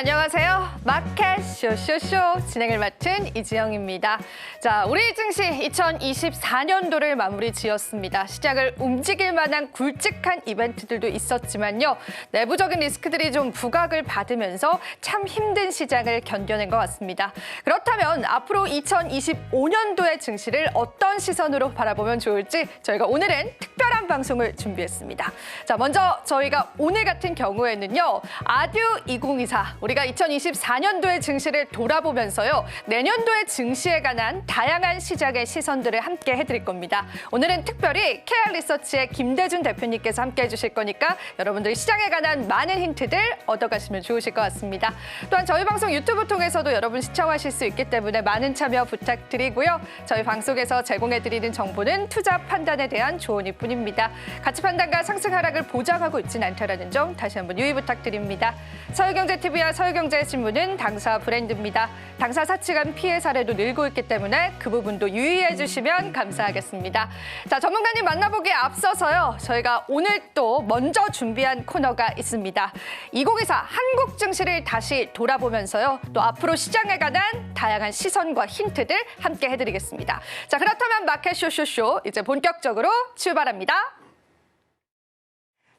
안녕하세요. 마켓 쇼쇼쇼 진행을 맡은 이지영입니다. 자, 우리 증시 2024년도를 마무리 지었습니다. 시장을 움직일 만한 굵직한 이벤트들도 있었지만요. 내부적인 리스크들이 좀 부각을 받으면서 참 힘든 시장을 견뎌낸 것 같습니다. 그렇다면 앞으로 2025년도의 증시를 어떤 시선으로 바라보면 좋을지 저희가 오늘은 특별한 방송을 준비했습니다. 자, 먼저 저희가 오늘 같은 경우에는요. 아듀 2024 우리가 2024년도의 증시를 돌아보면서요. 내년도의 증시에 관한 다양한 시장의 시선들을 함께 해드릴 겁니다. 오늘은 특별히 KR리서치의 김대준 대표님께서 함께 해주실 거니까 여러분들이 시장에 관한 많은 힌트들 얻어가시면 좋으실 것 같습니다. 또한 저희 방송 유튜브 통해서도 여러분 시청하실 수 있기 때문에 많은 참여 부탁드리고요. 저희 방송에서 제공해드리는 정보는 투자 판단에 대한 조언일 뿐입니다. 가치 판단과 상승 하락을 보장하고 있지는 않다는 점 다시 한번 유의 부탁드립니다. 서울경제TV와 서울경제신문은 당사 브랜드입니다. 당사 사측간 피해 사례도 늘고 있기 때문에 그 부분도 유의해 주시면 감사하겠습니다. 자, 전문가님 만나보기에 앞서서요. 저희가 오늘 또 먼저 준비한 코너가 있습니다. 2024 한국 증시를 다시 돌아보면서요. 또 앞으로 시장에 관한 다양한 시선과 힌트들 함께 해드리겠습니다. 자, 그렇다면 마켓 쇼쇼쇼 이제 본격적으로 출발합니다.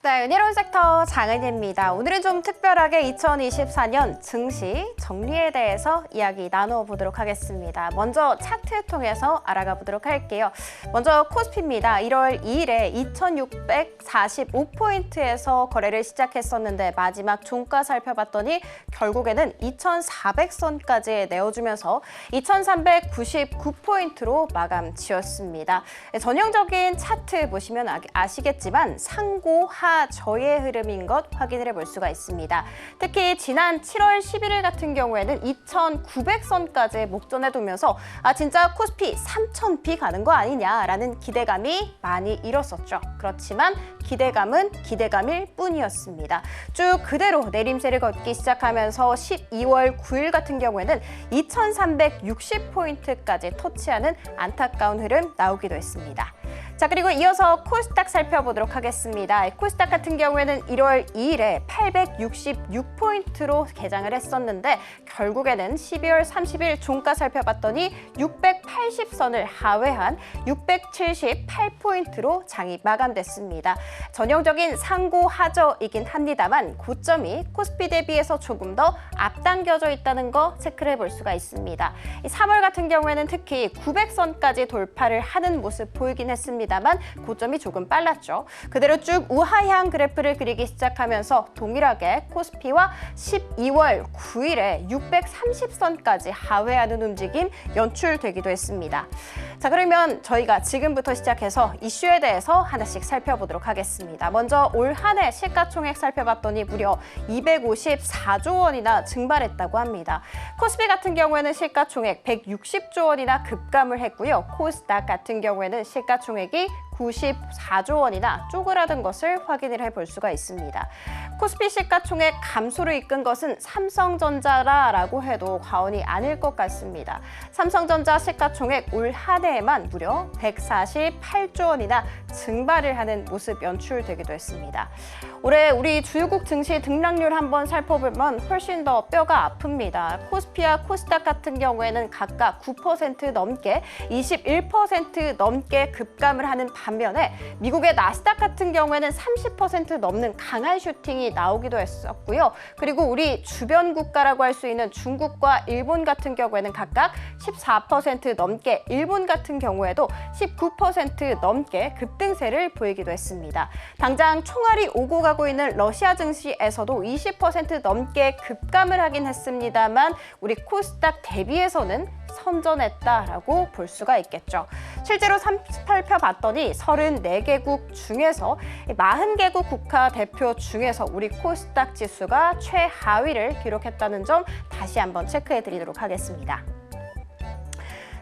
네, 은혜로운 섹터 장은희입니다. 오늘은 좀 특별하게 2024년 증시 정리에 대해서 이야기 나누어보도록 하겠습니다. 먼저 차트 통해서 알아가 보도록 할게요. 먼저 코스피입니다. 1월 2일에 2645포인트에서 거래를 시작했었는데 마지막 종가 살펴봤더니 결국에는 2400선까지 내어주면서 2399포인트로 마감 지었습니다. 전형적인 차트 보시면 아시겠지만 상고하 저의 흐름인 것 확인을 해볼 수가 있습니다. 특히 지난 7월 11일 같은 경우에는 2900선까지 목전해두면서 진짜 코스피 3000비 가는 거 아니냐라는 기대감이 많이 일었었죠. 그렇지만 기대감은 기대감일 뿐이었습니다. 쭉 그대로 내림세를 걷기 시작하면서 12월 9일 같은 경우에는 2360포인트까지 터치하는 안타까운 흐름 나오기도 했습니다. 자, 그리고 이어서 코스닥 살펴보도록 하겠습니다. 코스닥 같은 경우에는 1월 2일에 866포인트로 개장을 했었는데 결국에는 12월 30일 종가 살펴봤더니 680선을 하회한 678포인트로 장이 마감됐습니다. 전형적인 상고하저이긴 합니다만 고점이 코스피 대비해서 조금 더 앞당겨져 있다는 거 체크를 해볼 수가 있습니다. 3월 같은 경우에는 특히 900선까지 돌파를 하는 모습 보이긴 했습니다만 고점이 조금 빨랐죠. 그대로 쭉 우하향 그래프를 그리기 시작하면서 동일하게 코스피와 12월 9일에 630선까지 하회하는 움직임 연출되기도 했습니다. 자, 그러면 저희가 지금부터 시작해서 이슈에 대해서 하나씩 살펴보도록 하겠습니다. 먼저 올 한 해 시가총액 살펴봤더니 무려 254조 원이나 증발했다고 합니다. 코스피 같은 경우에는 시가총액 160조 원이나 급감을 했고요. 코스닥 같은 경우에는 시가총액이 94조 원이나 쪼그라든 것을 확인을 해볼 수가 있습니다. 코스피 시가총액 감소를 이끈 것은 삼성전자라고 해도 과언이 아닐 것 같습니다. 삼성전자 시가총액 올 한 해에만 무려 148조 원이나 증발을 하는 모습 연출되기도 했습니다. 올해 우리 주요국 증시 등락률 한번 살펴보면 훨씬 더 뼈가 아픕니다. 코스피와 코스닥 같은 경우에는 각각 9% 넘게 21% 넘게 급감을 하는 반면에 미국의 나스닥 같은 경우에는 30% 넘는 강한 슈팅이 나오기도 했었고요. 그리고 우리 주변 국가라고 할 수 있는 중국과 일본 같은 경우에는 각각 14% 넘게, 일본 같은 경우에도 19% 넘게 급등세를 보이기도 했습니다. 당장 총알이 오고 가고 있는 러시아 증시에서도 20% 넘게 급감을 하긴 했습니다만 우리 코스닥 대비해서는 선전했다라고 볼 수가 있겠죠. 실제로 살펴봤더니 34개국 중에서 40개국 국가대표 중에서 우리 코스닥 지수가 최하위를 기록했다는 점 다시 한번 체크해 드리도록 하겠습니다.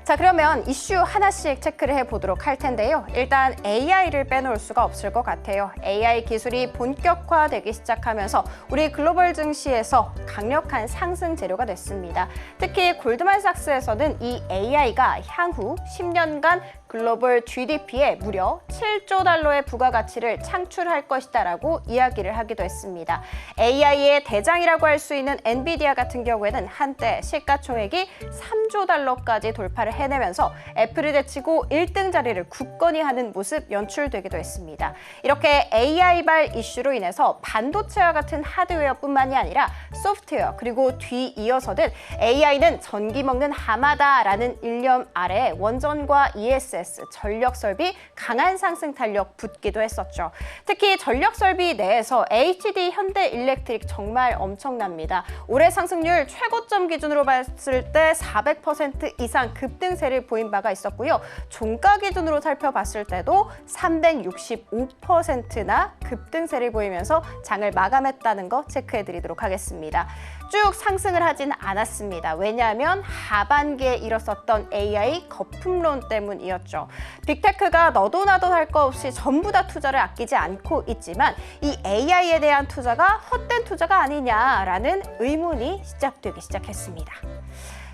자, 그러면 이슈 하나씩 체크를 해보도록 할 텐데요. 일단 AI를 빼놓을 수가 없을 것 같아요. AI 기술이 본격화되기 시작하면서 우리 글로벌 증시에서 강력한 상승 재료가 됐습니다. 특히 골드만삭스에서는 이 AI가 향후 10년간 글로벌 GDP에 무려 7조 달러의 부가가치를 창출할 것이다라고 이야기를 하기도 했습니다. AI의 대장이라고 할 수 있는 엔비디아 같은 경우에는 한때 시가총액이 3조 달러까지 돌파를 해내면서 애플을 제치고 1등 자리를 굳건히 하는 모습 연출되기도 했습니다. 이렇게 AI발 이슈로 인해서 반도체와 같은 하드웨어뿐만이 아니라 소프트웨어 그리고 뒤이어서는 AI는 전기 먹는 하마다라는 일념 아래 원전과 ESS, 전력 설비 강한 상승 탄력 붙기도 했었죠. 특히 전력 설비 내에서 HD 현대 일렉트릭 정말 엄청납니다. 올해 상승률 최고점 기준으로 봤을 때 400% 이상 급등세를 보인 바가 있었고요. 종가 기준으로 살펴봤을 때도 365%나 급등세를 보이면서 장을 마감했다는 거 체크해드리도록 하겠습니다. 쭉 상승을 하진 않았습니다. 왜냐하면 하반기에 일었었던 AI 거품론 때문이었죠. 빅테크가 너도 나도 할 거 없이 전부 다 투자를 아끼지 않고 있지만 이 AI에 대한 투자가 헛된 투자가 아니냐라는 의문이 시작되기 시작했습니다.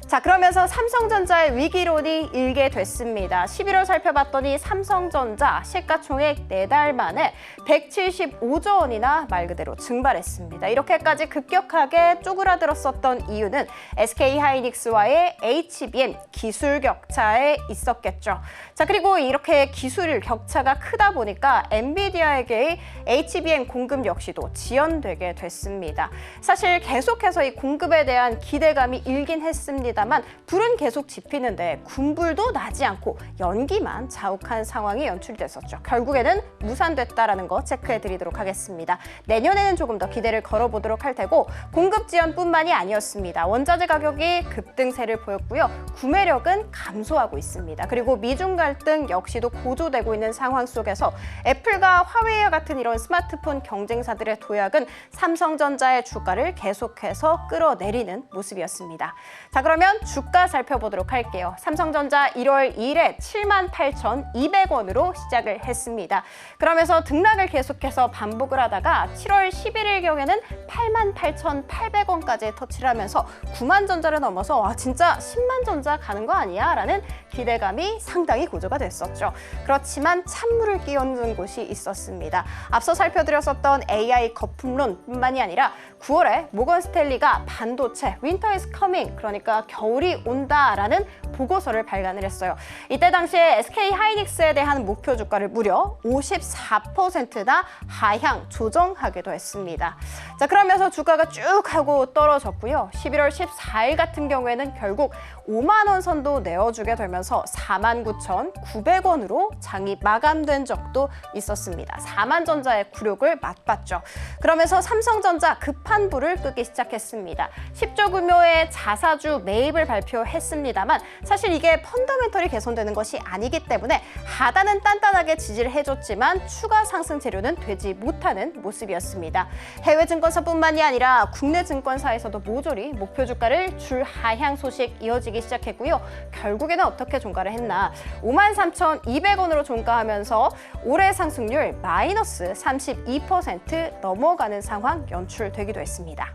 자, 그러면서 삼성전자의 위기론이 일게 됐습니다. 11월 살펴봤더니 삼성전자 시가총액 4달 만에 175조 원이나 말 그대로 증발했습니다. 이렇게까지 급격하게 쪼그라들었었던 이유는 SK하이닉스와의 HBM 기술 격차에 있었겠죠. 자, 그리고 이렇게 기술 격차가 크다 보니까 엔비디아에게 HBM 공급 역시도 지연되게 됐습니다. 사실 계속해서 이 공급에 대한 기대감이 일긴 했습니다. 다만 불은 계속 지피는데 군불도 나지 않고 연기만 자욱한 상황이 연출됐었죠. 결국에는 무산됐다라는 거 체크해드리도록 하겠습니다. 내년에는 조금 더 기대를 걸어보도록 할 테고 공급 지연뿐만이 아니었습니다. 원자재 가격이 급등세를 보였고요. 구매력은 감소하고 있습니다. 그리고 미중 갈등 역시도 고조되고 있는 상황 속에서 애플과 화웨이와 같은 이런 스마트폰 경쟁사들의 도약은 삼성전자의 주가를 계속해서 끌어내리는 모습이었습니다. 자, 그러면 주가 살펴보도록 할게요. 삼성전자 1월 2일에 78,200원으로 시작을 했습니다. 그러면서 등락을 계속해서 반복을 하다가 7월 11일경에는 88,800원까지 터치를 하면서 9만 전자를 넘어서 와 진짜 10만 전자 가는 거 아니야? 라는 기대감이 상당히 고조가 됐었죠. 그렇지만 찬물을 끼얹은 곳이 있었습니다. 앞서 살펴드렸었던 AI 거품론뿐만이 아니라 9월에 모건 스탠리가 반도체 Winter is coming, 그러니까 겨울이 온다라는 보고서를 발간을 했어요. 이때 당시에 SK하이닉스에 대한 목표 주가를 무려 54%나 하향 조정하기도 했습니다. 자, 그러면서 주가가 쭉 하고 떨어졌고요. 11월 14일 같은 경우에는 결국 5만 원 선도 내어주게 되면서 49,900원으로 장이 마감된 적도 있었습니다. 4만 전자의 굴욕을 맛봤죠. 그러면서 삼성전자 급한 불을 끄기 시작했습니다. 10조 규모의 자사주 매입을 발표했습니다만 사실 이게 펀더멘털이 개선되는 것이 아니기 때문에 하단은 단단하게 지지를 해줬지만 추가 상승 재료는 되지 못하는 모습이었습니다. 해외 증권사뿐만이 아니라 국내 증권사에서도 모조리 목표 주가를 줄 하향 소식 이어지기 시작했고요. 결국에는 어떻게 종가를 했나? 53,200원으로 종가하면서 올해 상승률 마이너스 32% 넘어가는 상황 연출되기도 했습니다.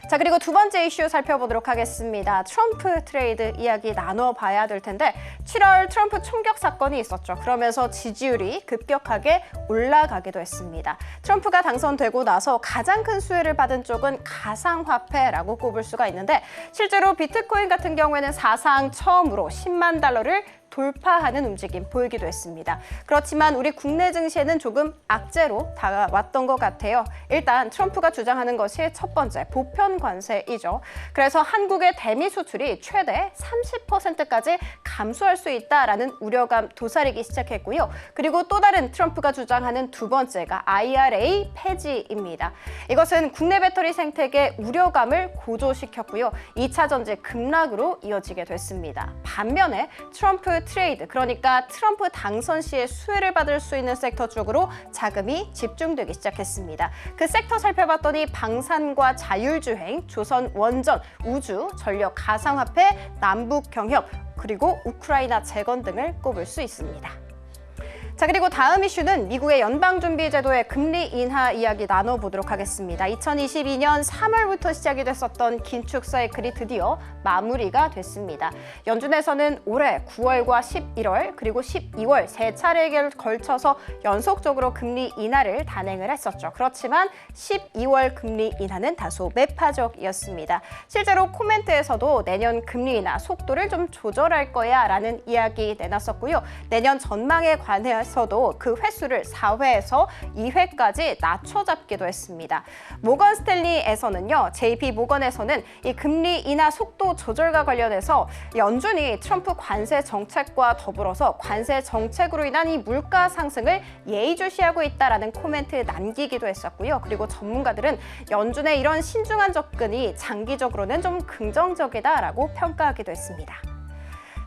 자, 그리고 두 번째 이슈 살펴보도록 하겠습니다. 트럼프 트레이드 이야기 나눠봐야 될 텐데 7월 트럼프 총격 사건이 있었죠. 그러면서 지지율이 급격하게 올라가기도 했습니다. 트럼프가 당선되고 나서 가장 큰 수혜를 받은 쪽은 가상화폐라고 꼽을 수가 있는데 실제로 비트코인 같은 경우에는 사상 처음으로 10만 달러를 돌파하는 움직임 보이기도 했습니다. 그렇지만 우리 국내 증시에는 조금 악재로 다가왔던 것 같아요. 일단 트럼프가 주장하는 것이 첫 번째 보편 관세이죠. 그래서 한국의 대미 수출이 최대 30%까지 감소할 수 있다라는 우려감 도사리기 시작했고요. 그리고 또 다른 트럼프가 주장하는 두 번째가 IRA 폐지입니다. 이것은 국내 배터리 생태계 우려감을 고조시켰고요. 2차 전지 급락으로 이어지게 됐습니다. 반면에 트럼프 트레이드, 그러니까 트럼프 당선 시에 수혜를 받을 수 있는 섹터 쪽으로 자금이 집중되기 시작했습니다. 그 섹터 살펴봤더니 방산과 자율주행, 조선 원전, 우주, 전력 가상화폐, 남북 경협, 그리고 우크라이나 재건 등을 꼽을 수 있습니다. 자, 그리고 다음 이슈는 미국의 연방준비제도의 금리 인하 이야기 나눠보도록 하겠습니다. 2022년 3월부터 시작이 됐었던 긴축 사이클이 드디어 마무리가 됐습니다. 연준에서는 올해 9월과 11월 그리고 12월 세 차례에 걸쳐서 연속적으로 금리 인하를 단행을 했었죠. 그렇지만 12월 금리 인하는 다소 매파적이었습니다. 실제로 코멘트에서도 내년 금리 인하 속도를 좀 조절할 거야 라는 이야기 내놨었고요. 내년 전망에 관해서도 그 횟수를 4회에서 2회까지 낮춰잡기도 했습니다. 모건 스탠리에서는요, JP 모건에서는 이 금리 인하 속도 조절과 관련해서 연준이 트럼프 관세 정책과 더불어서 관세 정책으로 인한 이 물가 상승을 예의주시하고 있다라는 코멘트 남기기도 했었고요. 그리고 전문가들은 연준의 이런 신중한 접근이 장기적으로는 좀 긍정적이다라고 평가하기도 했습니다.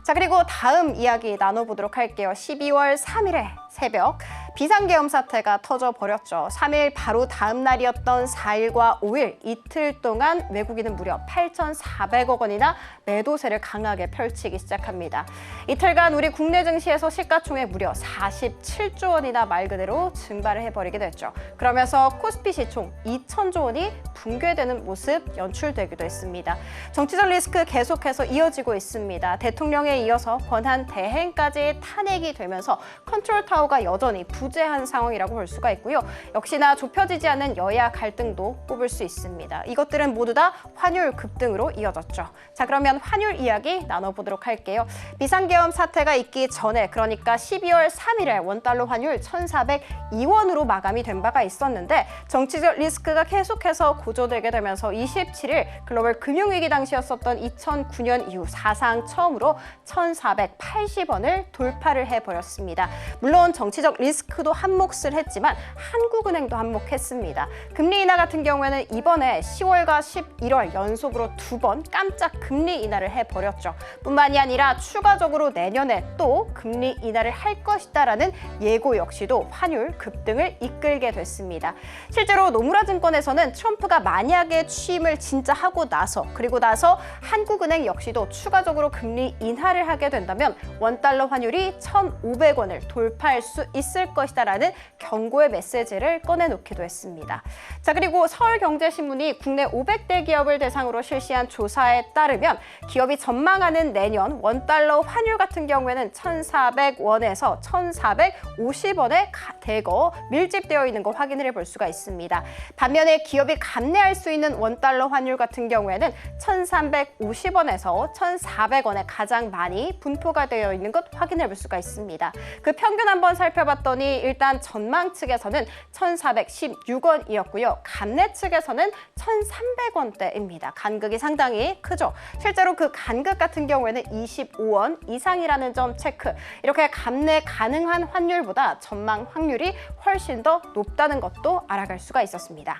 자, 그리고 다음 이야기 나눠보도록 할게요. 12월 3일에 새벽 비상계엄 사태가 터져버렸죠. 3일 바로 다음 날이었던 4일과 5일 이틀 동안 외국인은 무려 8,400억 원이나 매도세를 강하게 펼치기 시작합니다. 이틀간 우리 국내 증시에서 시가총액 무려 47조 원이나 말 그대로 증발을 해버리게 됐죠. 그러면서 코스피 시총 2,000조 원이 붕괴되는 모습 연출되기도 했습니다. 정치적 리스크 계속해서 이어지고 있습니다. 대통령에 이어서 권한 대행까지 탄핵이 되면서 컨트롤 타워가 여전히 부재한 상황이라고 볼 수가 있고요. 역시나 좁혀지지 않는 여야 갈등도 꼽을 수 있습니다. 이것들은 모두 다 환율 급등으로 이어졌죠. 자, 그러면 환율 이야기 나눠보도록 할게요. 비상계엄 사태가 있기 전에, 그러니까 12월 3일에 원달러 환율 1,402원으로 마감이 된 바가 있었는데 정치적 리스크가 계속해서 고조되게 되면서 27일 글로벌 금융위기 당시였었던 2009년 이후 사상 처음으로 1,480원을 돌파를 해버렸습니다. 물론 정치적 리스크도 한몫을 했지만 한국은행도 한몫했습니다. 금리 인하 같은 경우에는 이번에 10월과 11월 연속으로 2번 깜짝 금리 인하를 해버렸죠. 뿐만이 아니라 추가적으로 내년에 또 금리 인하를 할 것이다라는 예고 역시도 환율 급등을 이끌게 됐습니다. 실제로 노무라 증권에서는 트럼프가 만약에 취임을 진짜 하고 나서 그리고 나서 한국은행 역시도 추가적으로 금리 인하를 하게 된다면 원달러 환율이 1,500원을 돌파할 수 있을 것이다라는 경고의 메시지를 꺼내놓기도 했습니다. 자, 그리고 서울경제신문이 국내 500대 기업을 대상으로 실시한 조사에 따르면 기업이 전망하는 내년 원달러 환율 같은 경우에는 1,400원에서 1,450원에 대거 밀집되어 있는 거 확인을 해볼 수가 있습니다. 반면에 기업이 감내할 수 있는 원달러 환율 같은 경우에는 1,350원에서 1,400원에 가장 많이 분포가 되어 있는 것 확인해 볼 수가 있습니다. 그 평균 한번 살펴봤더니 일단 전망 측에서는 1,416원이었고요. 감내 측에서는 1,300원대입니다. 간극이 상당히 크죠. 실제로 그 간극 같은 경우에는 25원 이상이라는 점 체크. 이렇게 감내 가능한 환율보다 전망 확률이 훨씬 더 높다는 것도 알아갈 수가 있었습니다.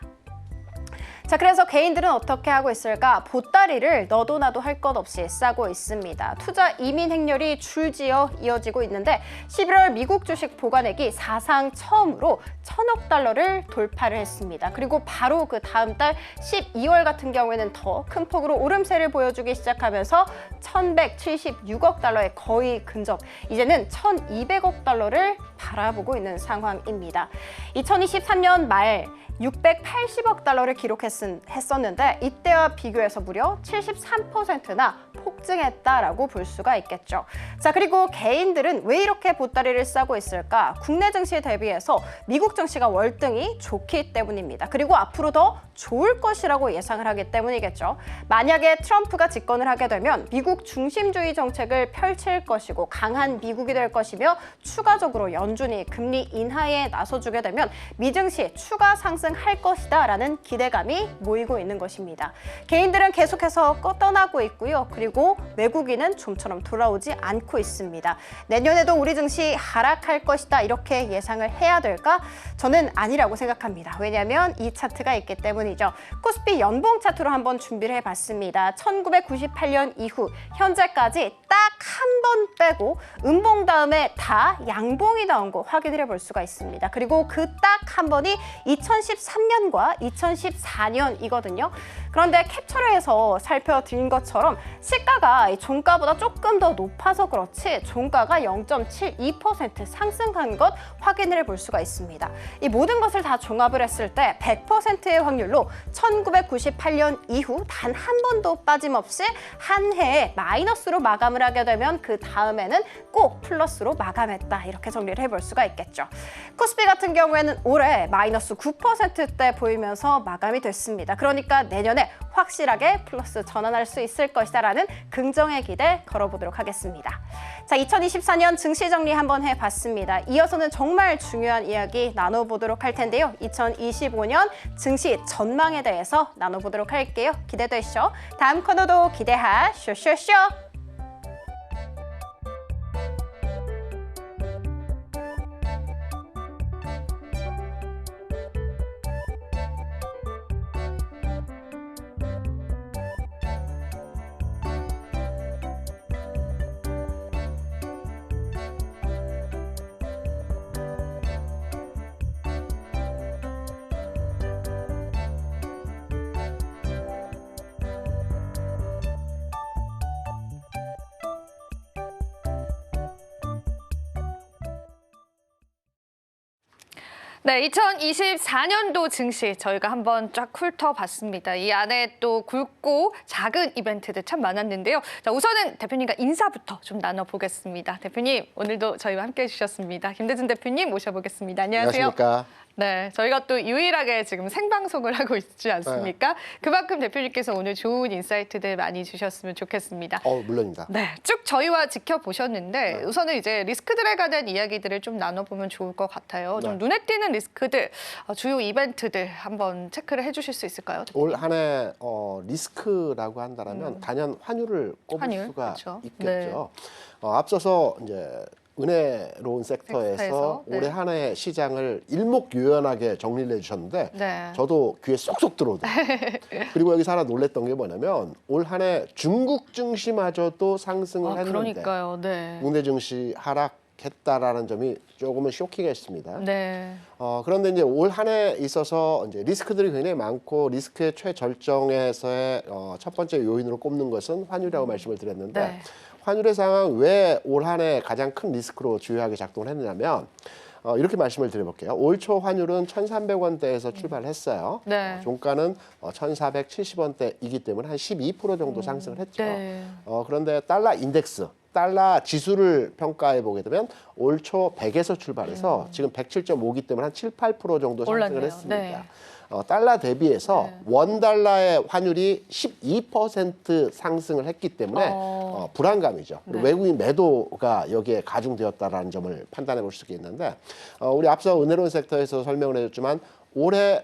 자, 그래서 개인들은 어떻게 하고 있을까? 보따리를 너도 나도 할 것 없이 싸고 있습니다. 투자 이민 행렬이 줄지어 이어지고 있는데 11월 미국 주식 보관액이 사상 처음으로 1,000억 달러를 돌파를 했습니다. 그리고 바로 그 다음 달 12월 같은 경우에는 더 큰 폭으로 오름세를 보여주기 시작하면서 1,176억 달러에 거의 근접, 이제는 1,200억 달러를 바라보고 있는 상황입니다. 2023년 말 680억 달러를 기록했었는데 이때와 비교해서 무려 73%나 폭증했다라고 볼 수가 있겠죠. 자, 그리고 개인들은 왜 이렇게 보따리를 싸고 있을까? 국내 증시에 대비해서 미국 증시가 월등히 좋기 때문입니다. 그리고 앞으로 더 좋을 것이라고 예상을 하기 때문이겠죠. 만약에 트럼프가 집권을 하게 되면 미국 중심주의 정책을 펼칠 것이고 강한 미국이 될 것이며 추가적으로 연준이 금리 인하에 나서주게 되면 미증시 추가 상승할 것이다 라는 기대감이 모이고 있는 것입니다. 개인들은 계속해서 떠나고 있고요. 그리고 외국인은 좀처럼 돌아오지 않고 있습니다. 내년에도 우리 증시 하락할 것이다 이렇게 예상을 해야 될까? 저는 아니라고 생각합니다. 왜냐하면 이 차트가 있기 때문이죠. 코스피 연봉 차트로 한번 준비를 해봤습니다. 1998년 이후 현재까지 딱 한 번 빼고 음봉 다음에 다 양봉이 나온 거 확인을 해볼 수가 있습니다. 그리고 그 딱 한 번이 2013년과 2014년이거든요. 그런데 캡처를 해서 살펴드린 것처럼 시가가 이 종가보다 조금 더 높아서 그렇지 종가가 0.72% 상승한 것 확인을 해볼 수가 있습니다. 이 모든 것을 다 종합을 했을 때 100%의 확률로 1998년 이후 단 한 번도 빠짐없이 한 해에 마이너스로 마감을 하게 되면 그 다음에는 꼭 플러스로 마감했다. 이렇게 정리를 해볼 수가 있겠죠. 코스피 같은 경우에는 올해 마이너스 9%대 보이면서 마감이 됐습니다. 그러니까 내년에 확실하게 플러스 전환할 수 있을 것이다라는 긍정의 기대 걸어보도록 하겠습니다. 자, 2024년 증시 정리 한번 해봤습니다. 이어서는 정말 중요한 이야기 나눠보도록 할 텐데요. 2025년 증시 전망에 대해서 나눠보도록 할게요. 기대되시죠? 다음 코너도 기대하쇼쇼쇼! 네, 2024년도 증시 저희가 한번 쫙 훑어봤습니다. 이 안에 또 굵고 작은 이벤트들 참 많았는데요. 자, 우선은 대표님과 인사부터 좀 나눠보겠습니다. 대표님, 오늘도 저희와 함께해 주셨습니다. 김대중 대표님 모셔보겠습니다. 안녕하세요. 안녕하십니까. 네, 저희가 또 유일하게 지금 생방송을 하고 있지 않습니까? 네. 그만큼 대표님께서 오늘 좋은 인사이트들 많이 주셨으면 좋겠습니다. 물론입니다. 네, 쭉 저희와 지켜보셨는데 우선은 이제 리스크들에 관한 이야기들을 좀 나눠보면 좋을 것 같아요. 좀 눈에 띄는 리스크들, 주요 이벤트들 한번 체크를 해주실 수 있을까요? 올 한 해 리스크라고 한다면 단연 환율을 꼽을 환율, 수가 그렇죠. 있겠죠. 앞서서 이제 은혜로운 섹터에서 네. 올해 한 해 시장을 일목요연하게 정리를 해주셨는데 네. 저도 귀에 쏙쏙 들어오더라고요. 그리고 여기서 하나 놀랬던 게 뭐냐면 올 한 해 중국 증시마저도 상승을 했는데 그러니까요. 네. 국내 증시 하락했다라는 점이 조금은 쇼킹했습니다. 네. 그런데 이제 올 한 해 있어서 이제 리스크들이 굉장히 많고 리스크의 최절정에서의 첫 번째 요인으로 꼽는 것은 환율이라고 말씀을 드렸는데 네. 환율의 상황 왜 올 한 해 가장 큰 리스크로 주요하게 작동을 했느냐면 이렇게 말씀을 드려볼게요. 올 초 환율은 1,300원대에서 출발을 했어요. 네. 종가는 1,470원대이기 때문에 한 12% 정도 상승을 했죠. 네. 그런데 달러 인덱스, 달러 지수를 평가해 보게 되면 올 초 100에서 출발해서 지금 107.5기 때문에 한 7, 8% 정도 상승을 올랐네요. 했습니다. 네. 달러 대비해서 원 달러의 환율이 12% 상승을 했기 때문에 불안감이죠. 그리고 외국인 매도가 여기에 가중되었다라는 점을 판단해 볼 수 있겠는데 우리 앞서 은혜로운 섹터에서 설명을 해줬지만 올해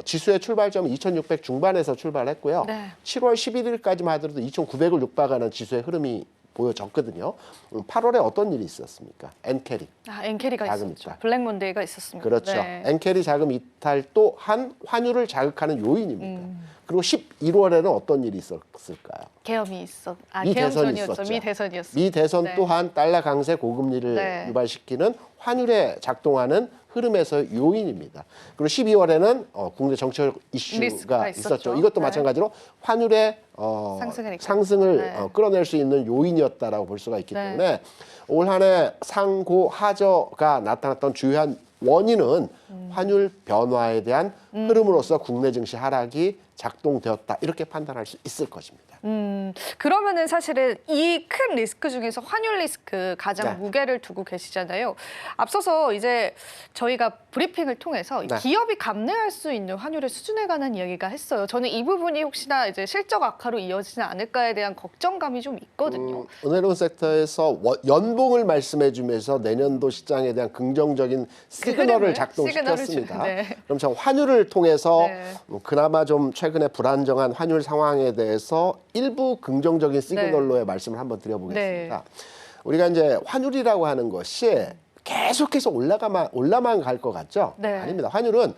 지수의 출발점은 2,600 중반에서 출발했고요. 네. 7월 11일까지만 하더라도 2,900을 육박하는 지수의 흐름이 보여졌거든요. 8월에 어떤 일이 있었습니까? 엔캐리. 엔캐리가 자금 있었죠. 이탈. 블랙몬데이가 있었습니다. 그렇죠. 네. 엔캐리 자금 이탈 또한 환율을 자극하는 요인입니다. 그리고 11월에는 어떤 일이 있었을까요? 계엄이 있었. 미 대선이 계엄전이었죠. 있었죠. 미 대선이었습니다. 미 대선 네. 또한 달러 강세 고금리를 네. 유발시키는 환율에 작동하는 흐름에서 요인입니다. 그리고 12월에는 국내 정치적 이슈가 리스크가 있었죠. 있었죠. 이것도 네. 마찬가지로 환율의 상승을 네. 끌어낼 수 있는 요인이었다라고 볼 수가 있기 네. 때문에 올 한 해 상고 하저가 나타났던 주요한 원인은 환율 변화에 대한 흐름으로서 국내 증시 하락이 작동되었다 이렇게 판단할 수 있을 것입니다. 그러면은 사실은 이 큰 리스크 중에서 환율 리스크 가장 네. 무게를 두고 계시잖아요. 앞서서 이제 저희가 브리핑을 통해서 네. 기업이 감내할 수 있는 환율의 수준에 관한 이야기가 했어요. 저는 이 부분이 혹시나 이제 실적 악화로 이어지지 않을까에 대한 걱정감이 좀 있거든요. 은혜로운 섹터에서 연봉을 말씀해주면서 내년도 시장에 대한 긍정적인 시그널을 흐름을, 작동시켰습니다. 네. 그럼 참 환율을 통해서 네. 그나마 좀 최근에 불안정한 환율 상황에 대해서 일부 긍정적인 시그널로의 말씀을 한번 드려보겠습니다. 네. 우리가 이제 환율이라고 하는 것이 계속해서 올라만 갈 것 같죠? 네. 아닙니다. 환율은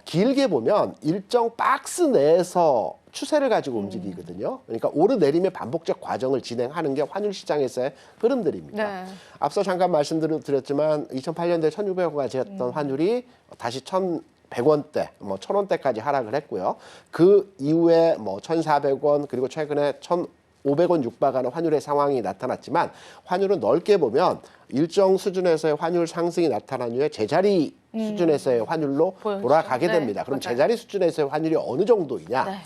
길게 보면 일정 박스 내에서 추세를 가지고 움직이거든요. 그러니까 오르내림의 반복적 과정을 진행하는 게 환율 시장에서의 흐름들입니다. 네. 앞서 잠깐 말씀드렸지만 2008년도에 1,600원까지였던 환율이 다시 1,100원대, 뭐 1,000원대까지 하락을 했고요. 그 이후에 뭐 1,400원 그리고 최근에 1,500원 육박하는 환율의 상황이 나타났지만 환율은 넓게 보면 일정 수준에서의 환율 상승이 나타난 후에 제자리 수준에서의 환율로 보여주죠. 돌아가게 네, 됩니다. 그럼 맞아요. 제자리 수준에서의 환율이 어느 정도이냐? 네.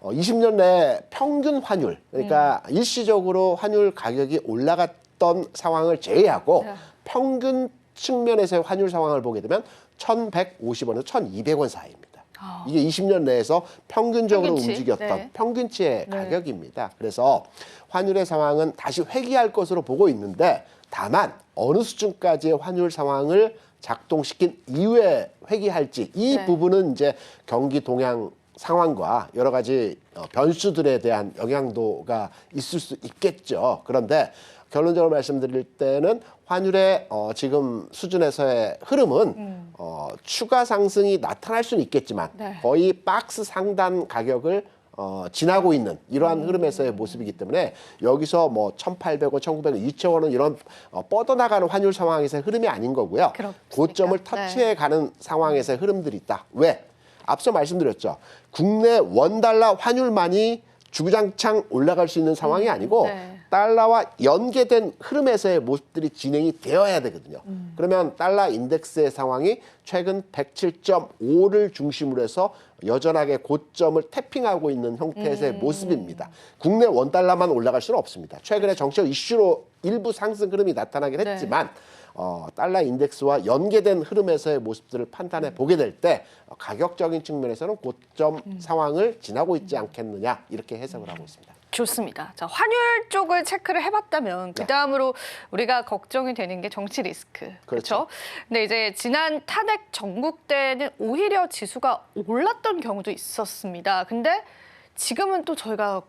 20년 내 평균 환율, 그러니까 일시적으로 환율 가격이 올라갔던 상황을 제외하고 네. 평균 측면에서의 환율 상황을 보게 되면 1,150원에서 1,200원 사이입니다. 이게 20년 내에서 평균적으로 평균치. 움직였던 네. 평균치의 네. 가격입니다. 그래서 환율의 상황은 다시 회귀할 것으로 보고 있는데 다만 어느 수준까지의 환율 상황을 작동시킨 이후에 회귀할지 이 네. 부분은 이제 경기 동향 상황과 여러 가지 변수들에 대한 영향도가 있을 수 있겠죠. 그런데 결론적으로 말씀드릴 때는 환율의 지금 수준에서의 흐름은 추가 상승이 나타날 수는 있겠지만 네. 거의 박스 상단 가격을 지나고 있는 이러한 흐름에서의 모습이기 때문에 여기서 뭐 1,800원, 1,900원, 2,000원은 이런 뻗어나가는 환율 상황에서의 흐름이 아닌 거고요. 그렇습니까? 고점을 네. 터치해 가는 상황에서의 흐름들이 있다. 왜? 앞서 말씀드렸죠. 국내 원달러 환율만이 주구장창 올라갈 수 있는 상황이 아니고 네. 달러와 연계된 흐름에서의 모습들이 진행이 되어야 되거든요. 그러면 달러 인덱스의 상황이 최근 107.5를 중심으로 해서 여전하게 고점을 태핑하고 있는 형태의 모습입니다. 국내 원달러만 올라갈 수는 없습니다. 최근에 정치적 이슈로 일부 상승 흐름이 나타나긴 네. 했지만 달러 인덱스와 연계된 흐름에서의 모습들을 판단해 보게 될 때 가격적인 측면에서는 고점 상황을 지나고 있지 않겠느냐 이렇게 해석을 하고 있습니다. 좋습니다. 자, 환율 쪽을 체크를 해봤다면 그 다음으로 우리가 걱정이 되는 게 정치 리스크. 그렇죠. 근데 이제 지난 탄핵 전국 때는 오히려 지수가 올랐던 경우도 있었습니다. 근데 지금은 또 저희가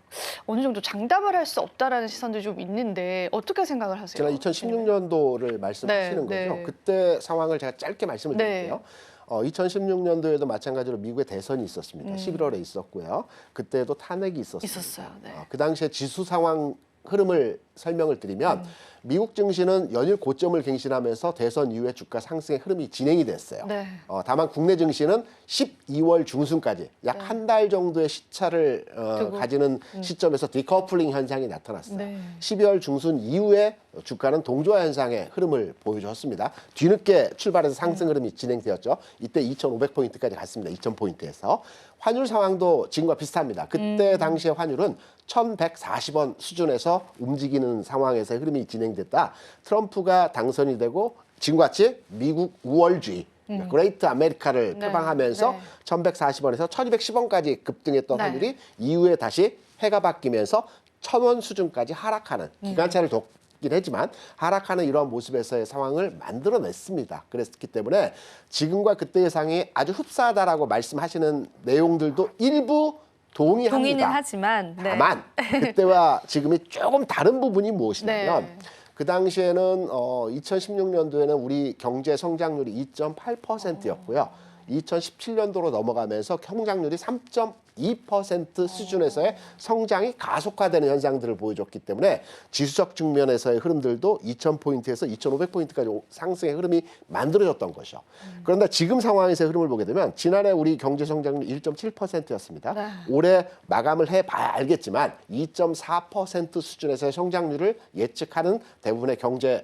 어느 정도 장담을 할 수 없다라는 시선들이 좀 있는데 어떻게 생각을 하세요? 지난 2016년도를 말씀하시는 네, 거죠. 네. 그때 상황을 제가 짧게 말씀을 네. 드릴게요. 2016년도에도 마찬가지로 미국의 대선이 있었습니다. 11월에 있었고요. 그때도 탄핵이 있었습니다. 있었어요. 네. 그 당시에 지수 상황 흐름을 설명을 드리면 미국 증시는 연일 고점을 갱신하면서 대선 이후에 주가 상승의 흐름이 진행이 됐어요. 네. 다만 국내 증시는 12월 중순까지 약 한 달 정도의 시차를 두고. 가지는 시점에서 디커플링 현상이 나타났어요. 네. 12월 중순 이후에 주가는 동조화 현상의 흐름을 보여줬습니다. 뒤늦게 출발해서 상승 흐름이 진행되었죠. 이때 2,500포인트까지 갔습니다. 2,000포인트에서. 환율 상황도 지금과 비슷합니다. 그때 당시의 환율은 1,140원 수준에서 움직이는 상황에서 흐름이 진행됐다. 트럼프가 당선이 되고 지금과 같이 미국 우월주의 그레이트 아메리카를 네. 표방하면서 네. 1,140원에서 1,210원까지 급등했던 네. 환율이 이후에 다시 해가 바뀌면서 1,000원 수준까지 하락하는 기간차를 뒀긴 하지만 하락하는 이러한 모습에서의 상황을 만들어냈습니다. 그랬기 때문에 지금과 그때의 상황이 아주 흡사하다라고 말씀하시는 내용들도 일부 동의합니다. 동의는 하지만 네. 다만 그때와 지금이 조금 다른 부분이 무엇이냐면 네. 그 당시에는 2016년도에는 우리 경제 성장률이 2.8%였고요. 2017년도로 넘어가면서 성장률이 3.2% 수준에서의 성장이 가속화되는 현상들을 보여줬기 때문에 지수적 측면에서의 흐름들도 2,000포인트에서 2,500포인트까지 상승의 흐름이 만들어졌던 것이죠. 그런데 지금 상황에서의 흐름을 보게 되면 지난해 우리 경제 성장률 1.7%였습니다. 네. 올해 마감을 해봐야 알겠지만 2.4% 수준에서의 성장률을 예측하는 대부분의 경제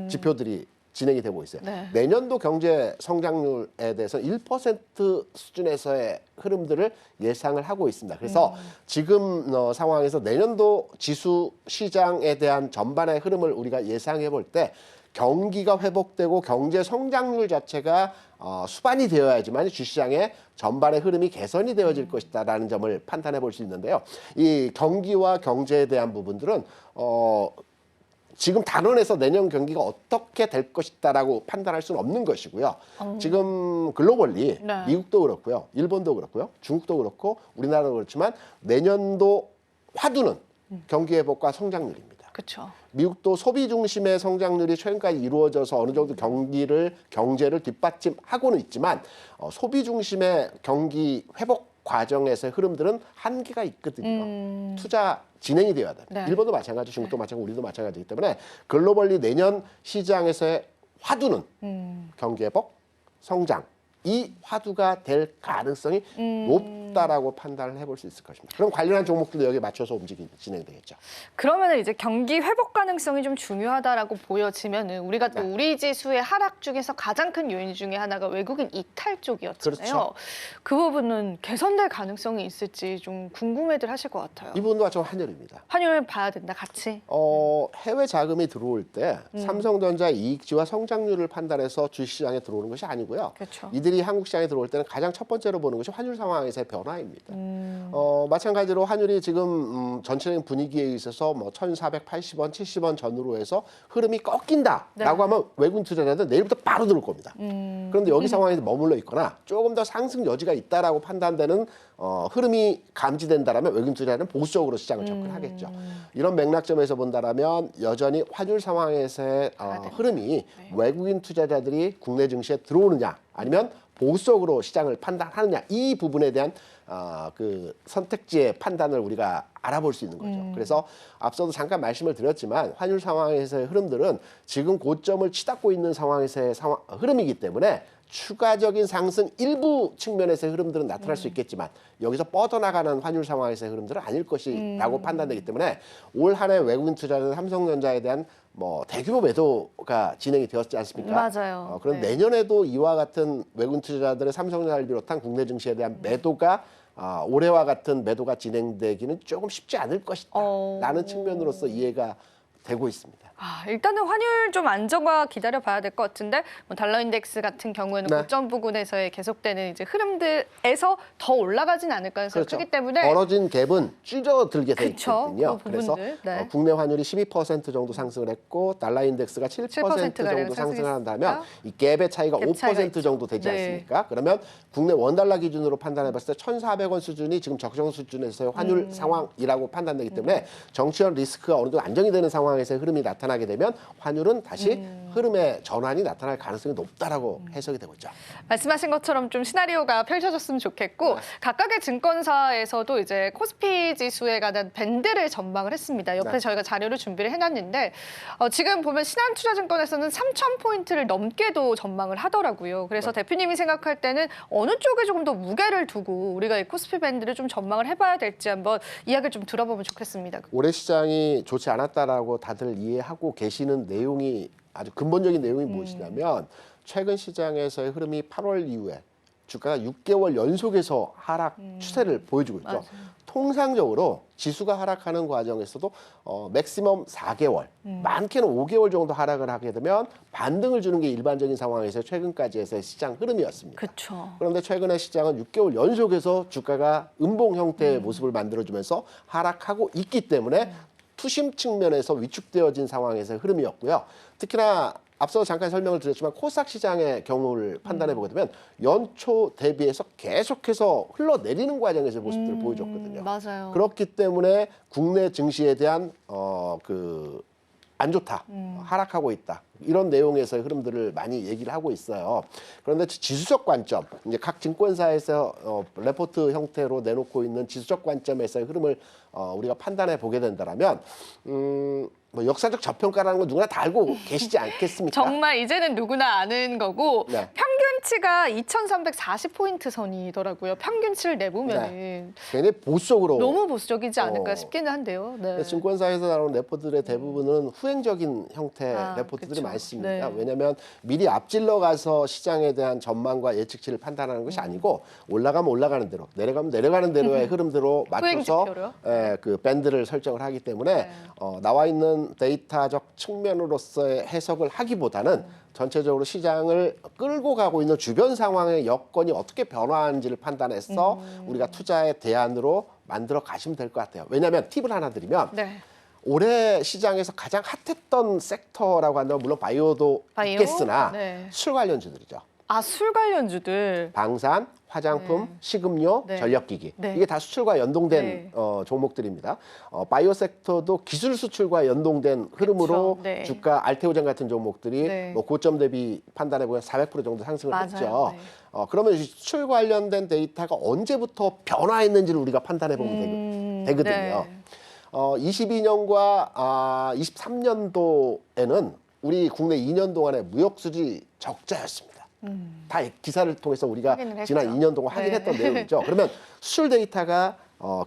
지표들이 진행이 되고 있어요. 네. 내년도 경제 성장률에 대해서 1% 수준에서의 흐름들을 예상을 하고 있습니다. 그래서 지금 상황에서 내년도 지수 시장에 대한 전반의 흐름을 우리가 예상해 볼 때 경기가 회복되고 경제 성장률 자체가 수반이 되어야지만 주시장의 전반의 흐름이 개선이 되어질 것이다라는 점을 판단해 볼 수 있는데요. 이 경기와 경제에 대한 부분들은 지금 단원에서 내년 경기가 어떻게 될 것이다라고 판단할 수는 없는 것이고요. 지금 글로벌리 네. 미국도 그렇고요, 일본도 그렇고요, 중국도 그렇고 우리나라도 그렇지만 내년도 화두는 경기 회복과 성장률입니다. 그렇죠. 미국도 소비 중심의 성장률이 최근까지 이루어져서 어느 정도 경제를 뒷받침하고는 있지만 소비 중심의 경기 회복 과정에서의 흐름들은 한계가 있거든요. 투자 진행이 되어야 돼요. 네. 일본도 마찬가지, 중국도 마찬가지, 우리도 마찬가지이기 때문에 글로벌리 내년 시장에서의 화두는 경기 회복, 성장, 이 화두가 될 가능성이 높다라고 판단을 해볼 수 있을 것입니다. 그럼 관련한 종목들도 여기에 맞춰서 진행되겠죠. 그러면 이제 경기 회복 가능성이 좀 중요하다라고 보여지면은 우리가 또 네. 우리 지수의 하락 중에서 가장 큰 요인 중에 하나가 외국인 이탈 쪽이었잖아요. 그렇죠. 그 부분은 개선될 가능성이 있을지 좀 궁금해들 하실 것 같아요. 이 부분도 마찬가지로 환율입니다. 환율 봐야 된다, 같이. 해외 자금이 들어올 때 삼성전자 이익지와 성장률을 판단해서 주식시장에 들어오는 것이 아니고요. 그렇죠. 이들이 한국 시장에 들어올 때는 가장 첫 번째로 보는 것이 환율 상황에서의 변화입니다. 마찬가지로 환율이 지금 전체적인 분위기에 있어서 뭐 1,480원, 70원 전후로 해서 흐름이 꺾인다라고 네. 하면 외국인 투자자들은 내일부터 바로 들어올 겁니다. 그런데 여기 상황에서 머물러 있거나 조금 더 상승 여지가 있다라고 판단되는 흐름이 감지된다라면 외국인 투자자는 보수적으로 시장을 접근하겠죠. 이런 맥락점에서 본다라면 여전히 환율 상황에서의 흐름이 외국인 투자자들이 국내 증시에 들어오느냐 아니면 보수적으로 시장을 판단하느냐 이 부분에 대한 그 선택지의 판단을 우리가 알아볼 수 있는 거죠. 그래서 앞서도 잠깐 말씀을 드렸지만 환율 상황에서의 흐름들은 지금 고점을 치닫고 있는 상황에서의 흐름이기 때문에 추가적인 상승 일부 측면에서의 흐름들은 나타날 수 있겠지만 여기서 뻗어나가는 환율 상황에서의 흐름들은 아닐 것이라고 판단되기 때문에 올 한 해 외국인 투자자는 삼성전자에 대한 뭐 대규모 매도가 진행이 되었지 않습니까? 맞아요. 그럼 네. 내년에도 이와 같은 외국인 투자자들의 삼성전자를 비롯한 국내 증시에 대한 매도가 올해와 같은 매도가 진행되기는 조금 쉽지 않을 것이다 라는 측면으로서 이해가 되고 있습니다. 일단은 환율 좀 안정화 기다려봐야 될 것 같은데 뭐 달러 인덱스 같은 경우에는 네. 고점 부근에서의 계속되는 이제 흐름들에서 더 올라가진 않을 가능성이 그렇죠. 크기 때문에 벌어진 갭은 줄어들게 돼 그쵸. 있거든요. 그 그래서 부분들. 네. 국내 환율이 12% 정도 상승을 했고 달러 인덱스가 7% 7% 정도 가량 상승을 한다면 상승했으니까 이 갭의 차이가 갭 차이가 5% 정도 되지 네. 않습니까? 그러면 국내 원달러 기준으로 판단해 봤을 때 1,400원 수준이 지금 적정 수준에서의 환율 상황이라고 판단되기 때문에 정치적 리스크가 어느 정도 안정이 되는 상황에서의 흐름이 나타나게 되면 환율은 다시 흐름의 전환이 나타날 가능성이 높다라고 해석이 되고 있죠. 말씀하신 것처럼 좀 시나리오가 펼쳐졌으면 좋겠고 각각의 증권사에서도 이제 코스피 지수에 관한 밴드를 전망을 했습니다. 옆에 네. 저희가 자료를 준비를 해놨는데 지금 보면 신한투자증권에서는 3,000포인트를 넘게도 전망을 하더라고요. 그래서 대표님이 생각할 때는 어느 쪽에 조금 더 무게를 두고 우리가 이 코스피 밴드를 좀 전망을 해봐야 될지 한번 이야기를 좀 들어보면 좋겠습니다. 올해 시장이 좋지 않았다라고 다들 이해하고 계시는 내용이 아주 근본적인 내용이 무엇이냐면 최근 시장에서의 흐름이 8월 이후에 주가가 6개월 연속해서 하락 추세를 보여주고 있죠. 맞아요. 통상적으로 지수가 하락하는 과정에서도 맥시멈 4개월, 많게는 5개월 정도 하락을 하게 되면 반등을 주는 게 일반적인 상황에서 최근까지에서의 시장 흐름이었습니다. 그렇죠. 그런데 최근에 시장은 6개월 연속해서 주가가 음봉 형태의 모습을 만들어주면서 하락하고 있기 때문에 투심 측면에서 위축되어진 상황에서의 흐름이었고요. 특히나 앞서 잠깐 설명을 드렸지만 코스닥 시장의 경우를 판단해 보게 되면 연초 대비해서 계속해서 흘러내리는 과정에서의 모습들을 보여줬거든요. 맞아요. 그렇기 때문에 국내 증시에 대한 안 좋다, 하락하고 있다 이런 내용에서의 흐름들을 많이 얘기를 하고 있어요. 그런데 지수적 관점, 이제 각 증권사에서 레포트 형태로 내놓고 있는 지수적 관점에서의 흐름을 우리가 판단해 보게 된다라면 뭐 역사적 저평가라는 건 누구나 다 알고 계시지 않겠습니까? 정말 이제는 누구나 아는 거고 네. 평균치가 2,340포인트 선이더라고요. 평균치를 내보면은 굉장히 보수적으로 너무 보수적이지 않을까 싶기는 한데요. 네. 증권사에서 나오는 레포트들의 대부분은 후행적인 형태 레포트들이 그쵸. 많습니다. 네. 왜냐하면 미리 앞질러 가서 시장에 대한 전망과 예측치를 판단하는 것이 아니고 올라가면 올라가는 대로, 내려가면 내려가는 대로의 흐름대로 맞춰서 지표로요? 그 밴드를 설정을 하기 때문에 나와 있는 데이터적 측면으로서의 해석을 하기보다는 전체적으로 시장을 끌고 가고 있는 주변 상황의 여건이 어떻게 변화하는지를 판단해서 우리가 투자의 대안으로 만들어 가시면 될 것 같아요. 왜냐하면 팁을 하나 드리면 네. 올해 시장에서 가장 핫했던 섹터라고 한다면 물론 바이오도 바이오? 있겠으나 네. 술 관련주들이죠. 술 관련주들. 방산, 화장품, 식음료, 네. 전력기기 네. 이게 다 수출과 연동된 네. 종목들입니다. 바이오 섹터도 기술 수출과 연동된 흐름으로 그쵸. 네. 주가 알테오젠 같은 종목들이 네. 뭐 고점 대비 판단해 보면 400% 정도 상승을 맞아요. 했죠. 네. 그러면 수출 관련된 데이터가 언제부터 변화했는지를 우리가 판단해 보면 되거든요. 네. 22년과 23년도에는 우리 국내 2년 동안의 무역 수지 적자였습니다. 다 기사를 통해서 우리가 확인을 했죠. 지난 2년 동안 네. 확인했던 내용이죠. 그러면 수출 데이터가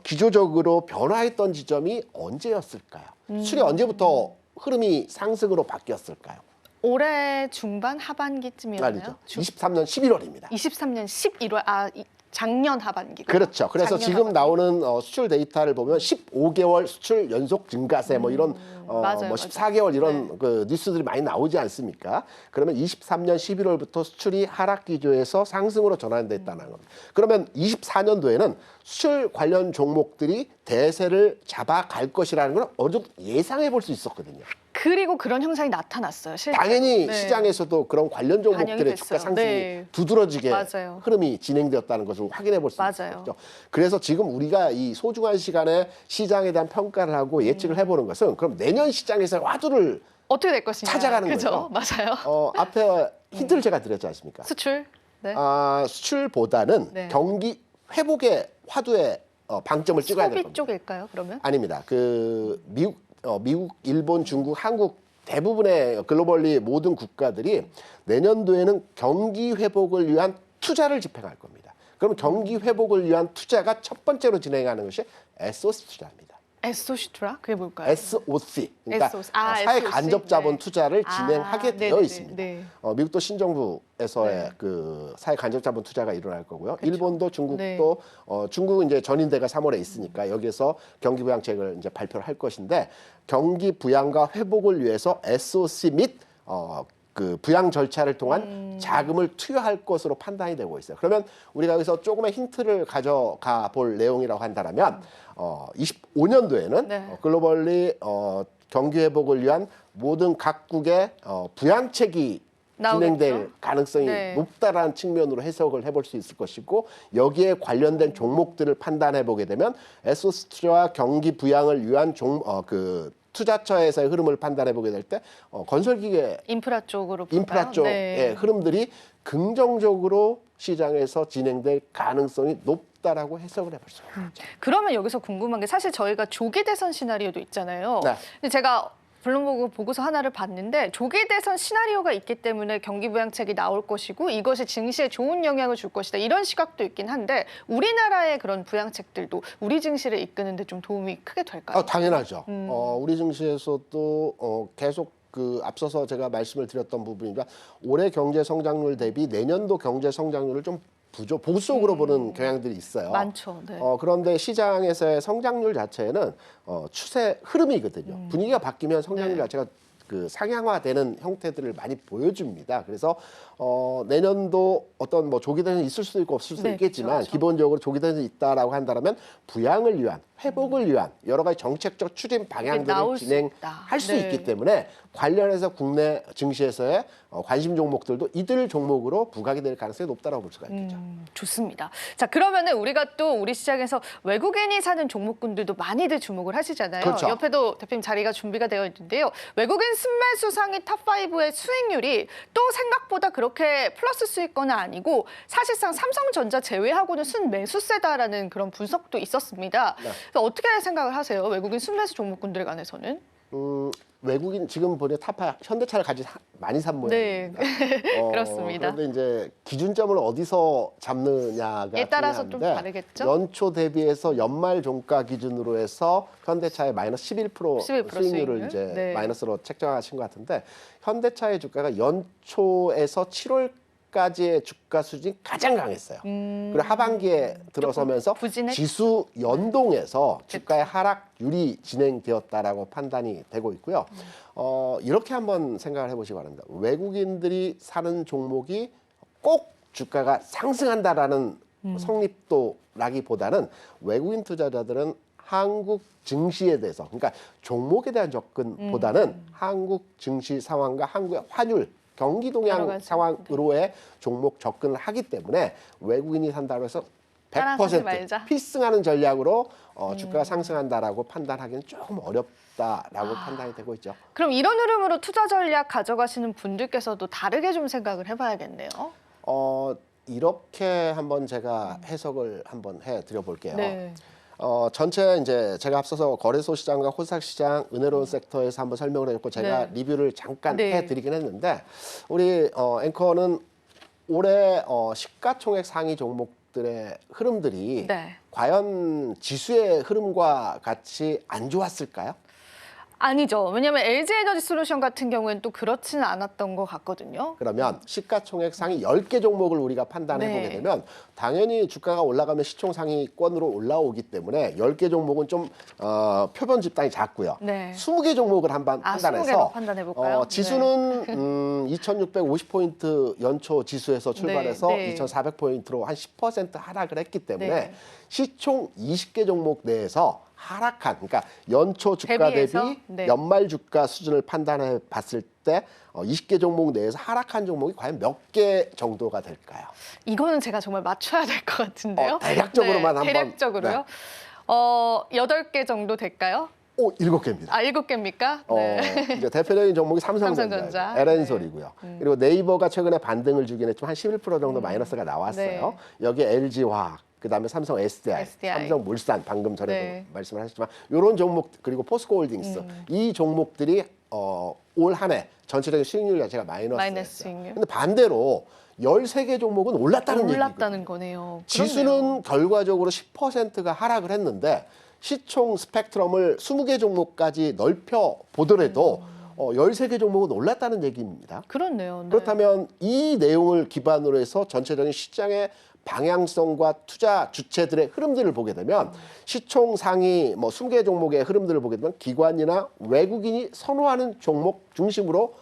기조적으로 변화했던 지점이 언제였을까요? 수출이 언제부터 흐름이 상승으로 바뀌었을까요? 올해 중반 하반기쯤이었나요? 아니죠. 23년 11월입니다. 23년 11월 작년 하반기. 그렇죠. 그래서 작년 지금 하반기. 나오는 수출 데이터를 보면 15개월 수출 연속 증가세 뭐 이런 맞아요, 뭐 14개월 이런 네. 그 뉴스들이 많이 나오지 않습니까? 그러면 23년 11월부터 수출이 하락 기조에서 상승으로 전환됐다는 겁니다. 그러면 24년도에는 수출 관련 종목들이 대세를 잡아갈 것이라는 걸 어느 정도 예상해 볼 수 있었거든요. 그리고 그런 현상이 나타났어요. 실제로. 당연히 네. 시장에서도 그런 관련 반영이 종목들의 주가 됐어요. 상승이 네. 두드러지게 맞아요. 흐름이 진행되었다는 것을 확인해 볼 수 맞아요. 있죠. 그래서 지금 우리가 이 소중한 시간에 시장에 대한 평가를 하고 예측을 해보는 것은 그럼 내년 시장에서 화두를 어떻게 될 것이냐. 찾아가는 그죠? 거죠. 맞아요. 앞에 힌트를 제가 드렸지 않습니까? 수출. 네. 수출보다는 네. 경기 회복의 화두에 방점을 찍어야 될 소비 겁니다. 쪽일까요? 그러면? 아닙니다. 그 미국, 일본, 중국, 한국 대부분의 글로벌리 모든 국가들이 내년도에는 경기 회복을 위한 투자를 집행할 겁니다. 그럼 경기 회복을 위한 투자가 첫 번째로 진행하는 것이 SOC 투자입니다. 에소시트라? 그게 뭘까요? SOC, 그러니까 SOC. 사회 SOC? 간접 자본 네. 투자를 진행하게 되어 네네네. 있습니다. 네. 미국도 신정부에서의 네. 그 사회 간접 자본 투자가 일어날 거고요. 그쵸. 일본도 중국도 네. 중국은 이제 전인대가 3월에 있으니까 여기에서 경기 부양책을 이제 발표를 할 것인데 경기 부양과 회복을 위해서 SOC 및 그 부양 절차를 통한 자금을 투여할 것으로 판단이 되고 있어요. 그러면 우리가 여기서 조금의 힌트를 가져가 볼 내용이라고 한다면 25년도에는 네. 글로벌리 경기 회복을 위한 모든 각국의 부양책이 진행될 나오겠죠? 가능성이 네. 높다라는 측면으로 해석을 해볼 수 있을 것이고 여기에 관련된 종목들을 판단해 보게 되면 에소스트와 경기 부양을 위한 그 투자처에서의 흐름을 판단해 보게 될 때 건설기계 인프라 쪽으로 볼까요? 인프라 쪽의 네. 흐름들이 긍정적으로 시장에서 진행될 가능성이 높다라고 해석을 해볼 수가 있죠. 그러면 여기서 궁금한 게 사실 저희가 조기 대선 시나리오도 있잖아요. 네. 근데 제가 블룸버그 보고서 하나를 봤는데 조기 대선 시나리오가 있기 때문에 경기 부양책이 나올 것이고 이것이 증시에 좋은 영향을 줄 것이다. 이런 시각도 있긴 한데 우리나라의 그런 부양책들도 우리 증시를 이끄는 데 좀 도움이 크게 될까요? 당연하죠. 우리 증시에서도 계속 그 앞서서 제가 말씀을 드렸던 부분이니까 올해 경제 성장률 대비 내년도 경제 성장률을 좀 보수적으로 보는 경향들이 있어요. 많죠. 네. 그런데 시장에서의 성장률 자체는 추세 흐름이거든요. 분위기가 바뀌면 성장률 네. 자체가 그 상향화되는 형태들을 많이 보여줍니다. 그래서 내년도 어떤 뭐 조기 대선이 있을 수도 있고 없을 수도 네, 있겠지만 그렇죠. 기본적으로 조기 대선이 있다라고 한다면 부양을 위한 회복을 위한 여러 가지 정책적 추진 방향들을 나올 수 진행할 수 있다. 있기 네. 때문에 관련해서 국내 증시에서의 관심 종목들도 이들 종목으로 부각이 될 가능성이 높다고 볼 수가 있겠죠. 좋습니다. 자, 그러면은 우리가 또 우리 시장에서 외국인이 사는 종목군들도 많이들 주목을 하시잖아요. 그렇죠. 옆에도 대표님 자리가 준비가 되어 있는데요. 외국인 순매수 상위 탑5의 수익률이 또 생각보다 그렇게 플러스 수익권은 아니고 사실상 삼성전자 제외하고는 순매수세다라는 그런 분석도 있었습니다. 네. 그래서 어떻게 생각을 하세요? 외국인 순매수 종목군들에 관해서는? 외국인 지금 보니 타파 현대차를 많이 산 모양입니다. 그렇습니다. 그런데 이제 기준점을 어디서 잡느냐가 에 따라서 좀 중요한데 다르겠죠? 연초 대비해서 연말 종가 기준으로 해서 현대차의 마이너스 11% 11% 수익률을 수익률? 이제 네. 마이너스로 책정하신 것 같은데 현대차의 주가가 연초에서 7월까지의 주가 수준이 가장 강했어요. 그리고 하반기에 들어서면서 부진했- 지수 연동해서 주가의 하락률이 진행되었다라고 판단이 되고 있고요. 이렇게 한번 생각을 해보시기 바랍니다. 외국인들이 사는 종목이 꼭 주가가 상승한다라는 성립도라기보다는 외국인 투자자들은 한국 증시에 대해서, 그러니까 종목에 대한 접근보다는 한국 증시 상황과 한국의 환율, 경기 여러 동향 가지. 상황으로의 종목 접근을 하기 때문에 외국인이 산다고 해서 따라 사지 100% 말자. 필승하는 전략으로 주가가 상승한다라고 판단하기는 조금 어렵다라고 아. 판단이 되고 있죠. 그럼 이런 흐름으로 투자 전략 가져가시는 분들께서도 다르게 좀 생각을 해봐야겠네요. 이렇게 한번 제가 해석을 한번 해드려 볼게요. 네. 전체 이제 제가 앞서서 거래소 시장과 코스닥 시장, 은혜로운 섹터에서 한번 설명을 해줬고 제가 네. 리뷰를 잠깐 네. 해드리긴 했는데 우리 앵커는 올해 시가총액 상위 종목들의 흐름들이 네. 과연 지수의 흐름과 같이 안 좋았을까요? 아니죠. 왜냐하면 LG에너지솔루션 같은 경우에는 또 그렇지는 않았던 것 같거든요. 그러면 시가총액 상위 10개 종목을 우리가 판단해 보게 네. 되면 당연히 주가가 올라가면 시총 상위권으로 올라오기 때문에 10개 종목은 좀 표본 집단이 작고요. 네. 20개 종목을 한번 20개 판단해서 로 판단해 볼까요? 지수는 2650포인트 연초 지수에서 출발해서 네. 2400포인트로 한 10% 하락을 했기 때문에 네. 시총 20개 종목 내에서 하락한, 그러니까 연초 주가 대비해서? 대비 네. 연말 주가 수준을 판단해 봤을 때 20개 종목 내에서 하락한 종목이 과연 몇 개 정도가 될까요? 이거는 제가 정말 맞춰야 될 것 같은데요. 대략적으로만 한번. 대략적으로요. 네. 8개 정도 될까요? 7개입니다. 7개입니까? 네. 이제 대표적인 종목이 삼성전자, 삼성전자. LN솔이고요. 그리고 네이버가 최근에 반등을 주긴 했지만 한 11% 정도 마이너스가 나왔어요. 여기 LG화학, 그다음에 삼성 SDI, 삼성물산 방금 전에도 네. 말씀을 하셨지만 이런 종목 그리고 포스코홀딩스 이 종목들이 올 한 해 전체적인 수익률 자체가 마이너스 마이너스였어요. 수익률. 근데 반대로 13개 종목은 올랐다는 얘기거든요. 올랐다는 거네요. 지수는 그렇네요. 결과적으로 10%가 하락을 했는데 시총 스펙트럼을 20개 종목까지 넓혀 보더라도 13개 종목은 올랐다는 얘기입니다. 그렇네요. 네. 그렇다면 이 내용을 기반으로 해서 전체적인 시장의 방향성과 투자 주체들의 흐름들을 보게 되면 시총 상위 20개 종목의 흐름들을 보게 되면 기관이나 외국인이 선호하는 종목 중심으로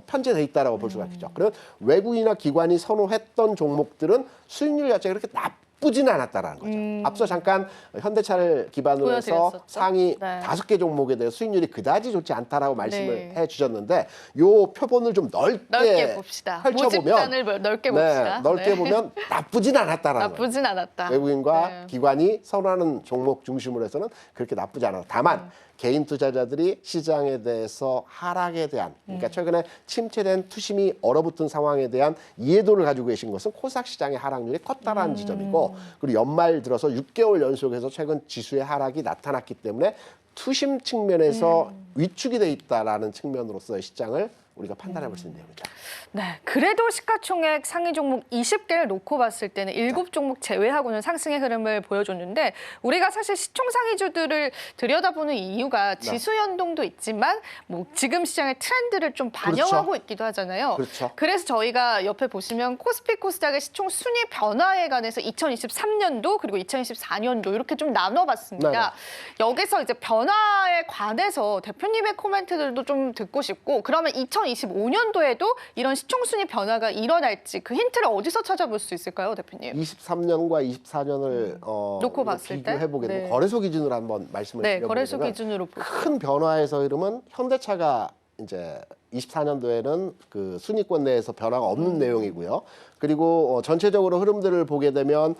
편제돼 있다라고 볼 수가 있죠. 그런 외국인이나 기관이 선호했던 종목들은 수익률 자체가 그렇게 나쁘지는 않았다라는 거죠. 앞서 잠깐 현대차를 기반으로 해서 보여드렸었죠. 상위 네. 5개 종목에 대해 수익률이 그다지 좋지 않다라고 말씀을 네. 해주셨는데 요 표본을 좀 넓게 봅시다. 펼쳐보면 모집단을 넓게 봅시다. 넓게 네. 보면 나쁘진 않았다라는 거예요. 나쁘진 않았다. 외국인과 네. 기관이 선호하는 종목 중심으로 해서는 그렇게 나쁘지 않아요. 다만 개인 투자자들이 시장에 대해서 하락에 대한, 그러니까 최근에 침체된 투심이 얼어붙은 상황에 대한 이해도를 가지고 계신 것은 코스닥 시장의 하락률이 컸다라는 지점이고, 그리고 연말 들어서 6개월 연속해서 최근 지수의 하락이 나타났기 때문에 투심 측면에서 위축이 돼 있다라는 측면으로서의 시장을 우리가 판단해 볼 수 있는 내용이죠. 네, 그래도 시가총액 상위 종목 20개를 놓고 봤을 때는 7종목 제외하고는 상승의 흐름을 보여줬는데 우리가 사실 시총 상위주들을 들여다보는 이유가 지수 연동도 있지만 뭐 지금 시장의 트렌드를 좀 반영하고 그렇죠. 있기도 하잖아요. 그렇죠. 그래서 저희가 옆에 보시면 코스피 코스닥의 시총 순위 변화에 관해서 2023년도 그리고 2024년도 이렇게 좀 나눠봤습니다. 네네. 여기서 이제 변화에 관해서 대표님의 코멘트들도 좀 듣고 싶고 그러면 2025년도에도 이런 시총 순위 변화가 일어날지 그 힌트를 어디서 찾아볼 수 있을까요, 대표님? 23년과 24년을 놓고 봤을 때? 비교해 보게 되면 네. 거래소 기준으로 한번 말씀을 네, 드려보게 거래소 되면 기준으로 보고. 큰 변화에서 흐름은 현대차가 이제 24년도에는 그 순위권 내에서 변화가 없는 내용이고요. 그리고 전체적으로 흐름들을 보게 되면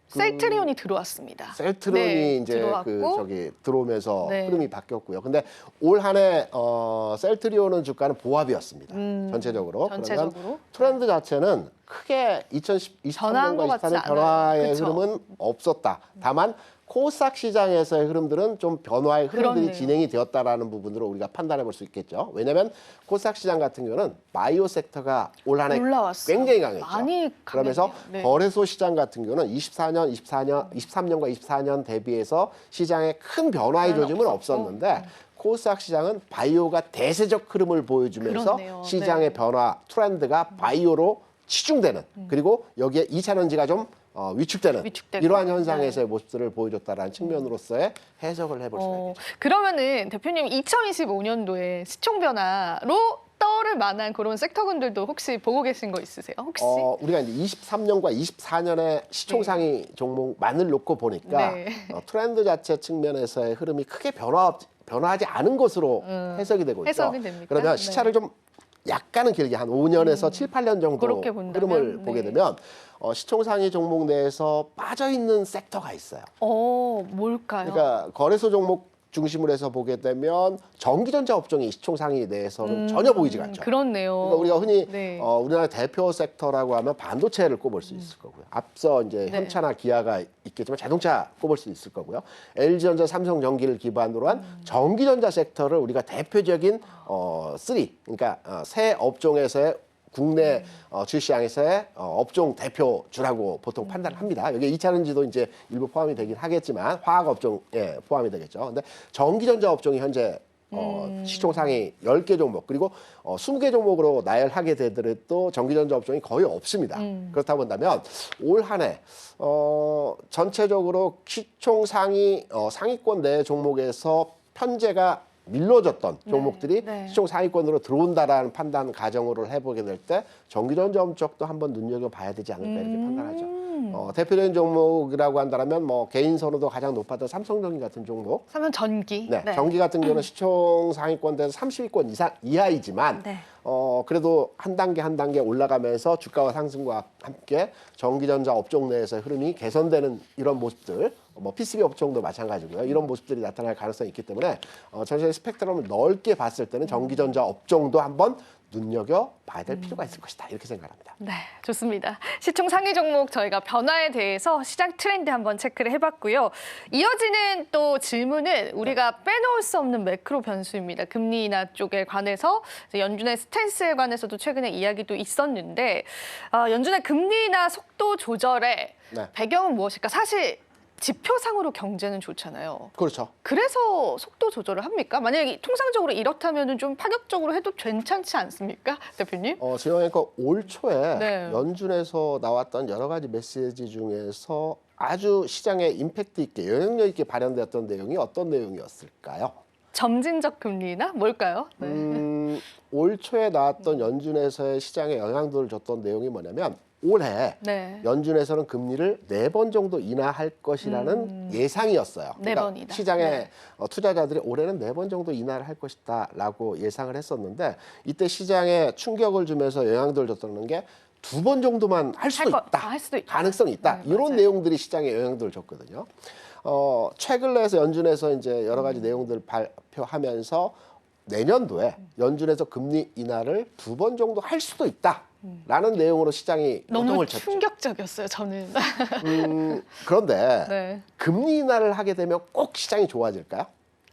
셀트리온이 들어왔습니다. 셀트론이 네, 이제 들어왔고. 들어오면서 네. 흐름이 바뀌었고요. 근데 올 한 해 셀트리온은 주가는 보합이었습니다. 전체적으로. 전체적으로. 그러면 트렌드 자체는 크게 변화한 것 2023년과 같지 24년 변화의 않아요. 그쵸? 흐름은 없었다. 다만 코스닥 시장에서의 흐름들은 좀 변화의 흐름들이 그렇네요. 진행이 되었다라는 부분으로 우리가 판단해 볼 수 있겠죠. 왜냐하면 코스닥 시장 같은 경우는 바이오 섹터가 올 한 해 올라왔어요. 굉장히 강했죠. 많이 그러면서 강했네요. 네. 거래소 시장 같은 경우는 23년과 24년 대비해서 시장에 큰 변화의 변화는 조짐은 없었고. 없었는데 코스닥 시장은 바이오가 대세적 흐름을 보여주면서 그렇네요. 시장의 네. 변화 트렌드가 바이오로 치중되는 그리고 여기에 2차전지가 좀 위축되는 위축되고. 이러한 현상에서의 모습들을 보여줬다라는 측면으로서의 해석을 해볼 수가 있겠죠. 그러면은 대표님 2025년도에 시총 변화로 떠오를 만한 그런 섹터군들도 혹시 보고 계신 거 있으세요? 혹시? 우리가 이제 23년과 24년의 시총 상위 종목만을 놓고 보니까 네. 트렌드 자체 측면에서의 흐름이 크게 변화하지 않은 것으로 해석이 되고 있죠. 해석이 됩니까? 그러면 네. 시차를 좀 약간은 길게 한 5년에서 7, 8년 정도 그렇게 본다면? 흐름을 네. 보게 되면 시총 상위 종목 내에서 빠져 있는 섹터가 있어요. 뭘까요? 그러니까 거래소 종목 중심으로 해서 보게 되면 전기전자 업종이 시총상위 내에서는 전혀 보이지가 않죠. 그렇네요. 그러니까 우리가 흔히 네. 우리나라 대표 섹터라고 하면 반도체를 꼽을 수 있을 거고요. 앞서 이제 네. 현차나 기아가 있겠지만 자동차 꼽을 수 있을 거고요. LG전자, 삼성전기를 기반으로 한 전기전자 섹터를 우리가 대표적인 그러니까 새 업종에서의 국내 주시장에서의 업종 대표주라고 보통 판단을 합니다. 여기 2차전지도 이제 일부 포함이 되긴 하겠지만 화학 업종에 포함이 되겠죠. 근데 전기전자 업종이 현재 시총 상위 10개 종목 그리고 20개 종목으로 나열하게 되더라도 전기전자 업종이 거의 없습니다. 그렇다 본다면 올 한 해 전체적으로 시총 상위권 내 종목에서 편제가 밀려졌던 종목들이 네. 시총 상위권으로 들어온다라는 판단 가정으로 해보게 될 때 전기전자 업종도 한번 눈여겨봐야 되지 않을까 이렇게 판단하죠. 대표적인 종목이라고 한다면 뭐 개인 선호도 가장 높았던 삼성전기 같은 종목. 삼성 전기. 네, 전기 같은 경우는 시총 상위권에서 30위권 이하이지만 네. 그래도 한 단계 올라가면서 주가와 상승과 함께 전기전자 업종 내에서의 흐름이 개선되는 이런 모습들, 뭐 PCB 업종도 마찬가지고요. 이런 모습들이 나타날 가능성이 있기 때문에 전체의 스펙트럼을 넓게 봤을 때는 전기전자 업종도 한번 눈여겨봐야 될 필요가 있을 것이다. 이렇게 생각합니다. 네, 좋습니다. 시총 상위 종목 저희가 변화에 대해서 시장 트렌드 한번 체크를 해봤고요. 이어지는 또 질문은 우리가 빼놓을 수 없는 매크로 변수입니다. 금리 인하 쪽에 관해서 이제 연준의 스탠스에 관해서도 최근에 이야기도 있었는데 연준의 금리 인하 속도 조절의 네. 배경은 무엇일까? 사실 지표상으로 경제는 좋잖아요. 그렇죠. 그래서 속도 조절을 합니까? 만약에 통상적으로 이렇다면 좀 파격적으로 해도 괜찮지 않습니까, 대표님? 지영 앵커 올 초에 네. 연준에서 나왔던 여러 가지 메시지 중에서 아주 시장에 임팩트 있게 영향력 있게 발현되었던 내용이 어떤 내용이었을까요? 점진적 금리 인하 뭘까요? 네. 올 초에 나왔던 연준에서의 시장에 영향도를 줬던 내용이 뭐냐면 올해 네. 연준에서는 금리를 4번 정도 인하할 것이라는 예상이었어요. 네 그러니까 번이다. 시장의 네. 투자자들이 올해는 4번 정도 인하를 할 것이다라고 예상을 했었는데 이때 시장에 충격을 주면서 영향도를 줬다는 게 2번 정도만 할 수도 있다. 할 수도 있다. 가능성이 있다. 네, 이런 맞아요. 내용들이 시장에 영향도를 줬거든요. 최근 내에서 연준에서 이제 여러 가지 내용들을 발표하면서 내년도에 연준에서 금리 인하를 2번 정도 할 수도 있다라는 내용으로 시장이 너무 요동을 쳤죠. 충격적이었어요, 저는. 그런데 네. 금리 인하를 하게 되면 꼭 시장이 좋아질까요?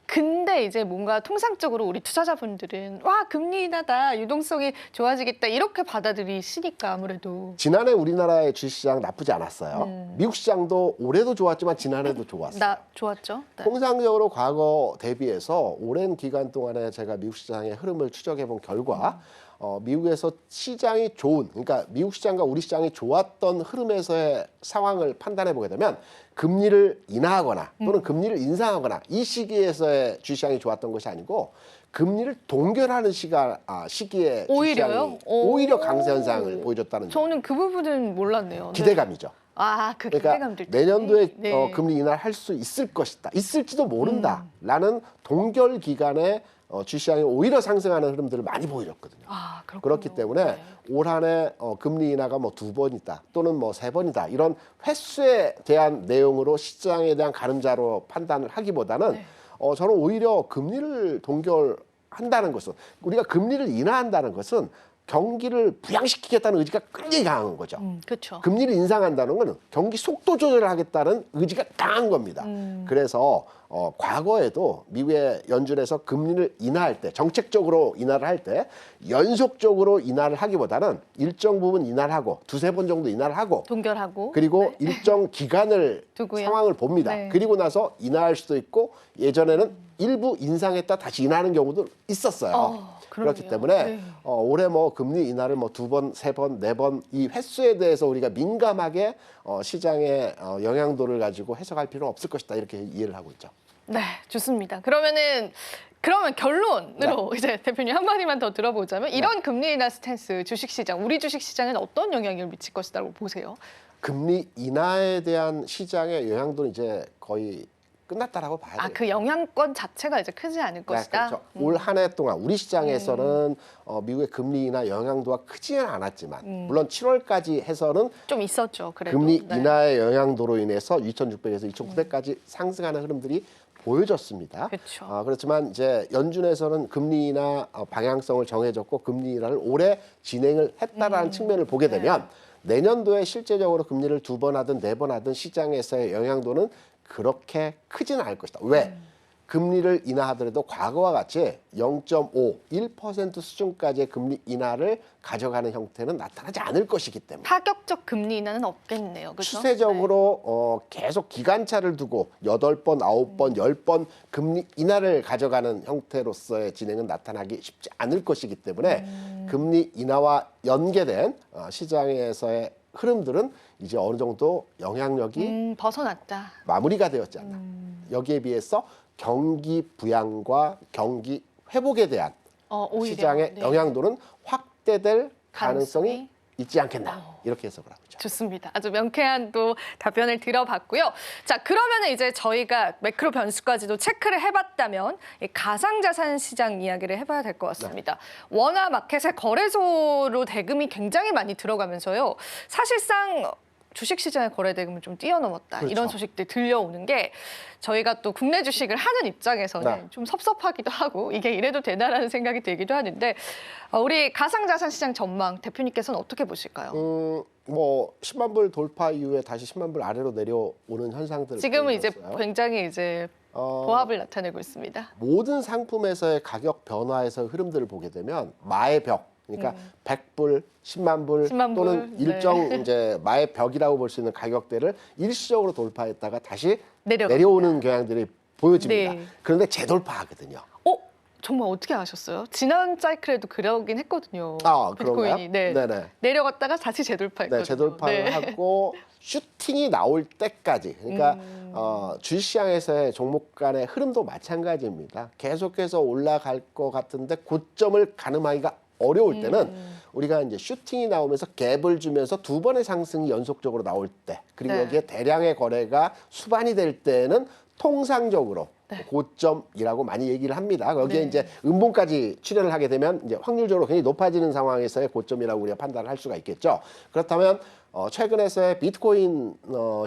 근데 이제 뭔가 통상적으로 우리 투자자분들은 와 금리 인하다 유동성이 좋아지겠다 이렇게 받아들이시니까 아무래도 지난해 우리나라의 주식시장 나쁘지 않았어요. 미국 시장도 올해도 좋았지만 지난해도 좋았어요. 나 좋았죠. 네. 통상적으로 과거 대비해서 오랜 기간 동안에 제가 미국 시장의 흐름을 추적해 본 결과 미국에서 시장이 좋은, 그러니까 미국 시장과 우리 시장이 좋았던 흐름에서의 상황을 판단해 보게 되면 금리를 인하하거나 또는 금리를 인상하거나 이 시기에서의 주시장이 좋았던 것이 아니고 금리를 동결하는 시기에 오히려요? 주시장이 오히려 강세 현상을 보여줬다는 저는 그 부분은 몰랐네요. 네. 기대감이죠. 그 그러니까 기대감들 내년도에 네. 금리 인하를 할 수 있을 것이다. 있을지도 모른다라는 동결 기간에 주시장이 오히려 상승하는 흐름들을 많이 보여줬거든요. 그렇군요. 그렇기 때문에 네. 올 한 해 금리 인하가 뭐 2번이다 또는 뭐 3번이다 이런 횟수에 대한 내용으로 시장에 대한 가늠자로 판단을 하기보다는 네. 저는 오히려 금리를 동결한다는 것은 우리가 금리를 인하한다는 것은 경기를 부양시키겠다는 의지가 굉장히 강한 거죠. 그렇죠. 금리를 인상한다는 것은 경기 속도 조절을 하겠다는 의지가 강한 겁니다. 그래서 과거에도 미국의 연준에서 금리를 인하할 때 정책적으로 인하를 할 때 연속적으로 인하를 하기보다는 일정 부분 인하를 하고 두세 번 정도 인하를 하고 동결하고 그리고 일정 기간을 두고요. 상황을 봅니다. 네. 그리고 나서 인하할 수도 있고 예전에는 일부 인상했다 다시 인하하는 경우도 있었어요. 그렇기 그러네요. 때문에 네. 올해 뭐 금리 인하를 뭐 2번, 3번, 4번 이 횟수에 대해서 우리가 민감하게 시장의 영향도를 가지고 해석할 필요는 없을 것이다 이렇게 이해를 하고 있죠. 네, 좋습니다. 그러면 결론으로 이제 대표님 한마디만 더 들어보자면 이런 금리 인하 스탠스 주식시장, 우리 주식시장에는 어떤 영향을 미칠 것이라고 보세요? 금리 인하에 대한 시장의 영향도는 이제 거의 끝났다라고 봐야 돼요. 그 영향권 자체가 이제 크지 않을 것이다. 그렇죠. 올 한 해 동안 우리 시장에서는 미국의 금리 인하 영향도가 크지는 않았지만 물론 7월까지 해서는 좀 있었죠. 그래도. 금리 네. 인하의 영향도로 인해서 2,600에서 2,900까지 상승하는 흐름들이 보여졌습니다. 그렇죠. 그렇지만 이제 연준에서는 금리 인하 방향성을 정해졌고 금리 인하를 올해 진행을 했다라는 측면을 보게 되면 내년도에 실제적으로 금리를 2번 하든 4번 하든 시장에서의 영향도는 그렇게 크지는 않을 것이다. 왜? 금리를 인하하더라도 과거와 같이 0.5, 1% 수준까지의 금리 인하를 가져가는 형태는 나타나지 않을 것이기 때문에 파격적 금리 인하는 없겠네요. 그렇죠? 추세적으로 계속 기간차를 두고 8번, 9번, 10번 금리 인하를 가져가는 형태로서의 진행은 나타나기 쉽지 않을 것이기 때문에 금리 인하와 연계된 시장에서의 흐름들은 이제 어느 정도 영향력이 벗어났다. 마무리가 되었지 않나. 여기에 비해서 경기 부양과 경기 회복에 대한 오히려, 시장의 네. 영향도는 확대될 가능성이 가능성이? 있지 않겠나. 이렇게 해석을 하고 있죠. 좋습니다. 아주 명쾌한 또 답변을 들어봤고요. 자, 그러면 이제 저희가 매크로 변수까지도 체크를 해봤다면 이 가상자산 시장 이야기를 해봐야 될 것 같습니다. 원화 마켓의 거래소로 대금이 굉장히 많이 들어가면서요. 사실상 주식시장의 거래 대금을 좀 뛰어넘었다. 그렇죠. 이런 소식들 들려오는 게 저희가 또 국내 주식을 하는 입장에서는 네. 좀 섭섭하기도 하고 이게 이래도 되나라는 생각이 들기도 하는데 우리 가상자산 시장 전망 대표님께서는 어떻게 보실까요? 뭐 10만 불 돌파 이후에 다시 10만 불 아래로 내려오는 현상들을 지금은 이제 보였어요. 굉장히 이제 보합을 나타내고 있습니다. 모든 상품에서의 가격 변화에서 흐름들을 보게 되면 마의 벽, 그러니까 100불, 10만 불 10만 불, 또는 네. 일정 이제 마의 벽이라고 볼 수 있는 가격대를 일시적으로 돌파했다가 다시 내려갑니다. 내려오는 경향들이 보여집니다. 네. 그런데 재돌파하거든요. 정말 어떻게 아셨어요? 지난 사이클에도 그러긴 했거든요. 그런가요? 비트코인이. 네. 네네. 내려갔다가 다시 재돌파했거든요. 네, 재돌파를 네. 하고 슈팅이 나올 때까지, 그러니까 주식시장에서의 종목 간의 흐름도 마찬가지입니다. 계속해서 올라갈 것 같은데 고점을 가늠하기가 어려울 때는 우리가 이제 슈팅이 나오면서 갭을 주면서 2번의 상승이 연속적으로 나올 때, 그리고 네. 여기에 대량의 거래가 수반이 될 때는 통상적으로 고점이라고 많이 얘기를 합니다. 거기에 네. 이제 음봉까지 출현을 하게 되면 이제 확률적으로 굉장히 높아지는 상황에서의 고점이라고 우리가 판단을 할 수가 있겠죠. 그렇다면 최근에서의 비트코인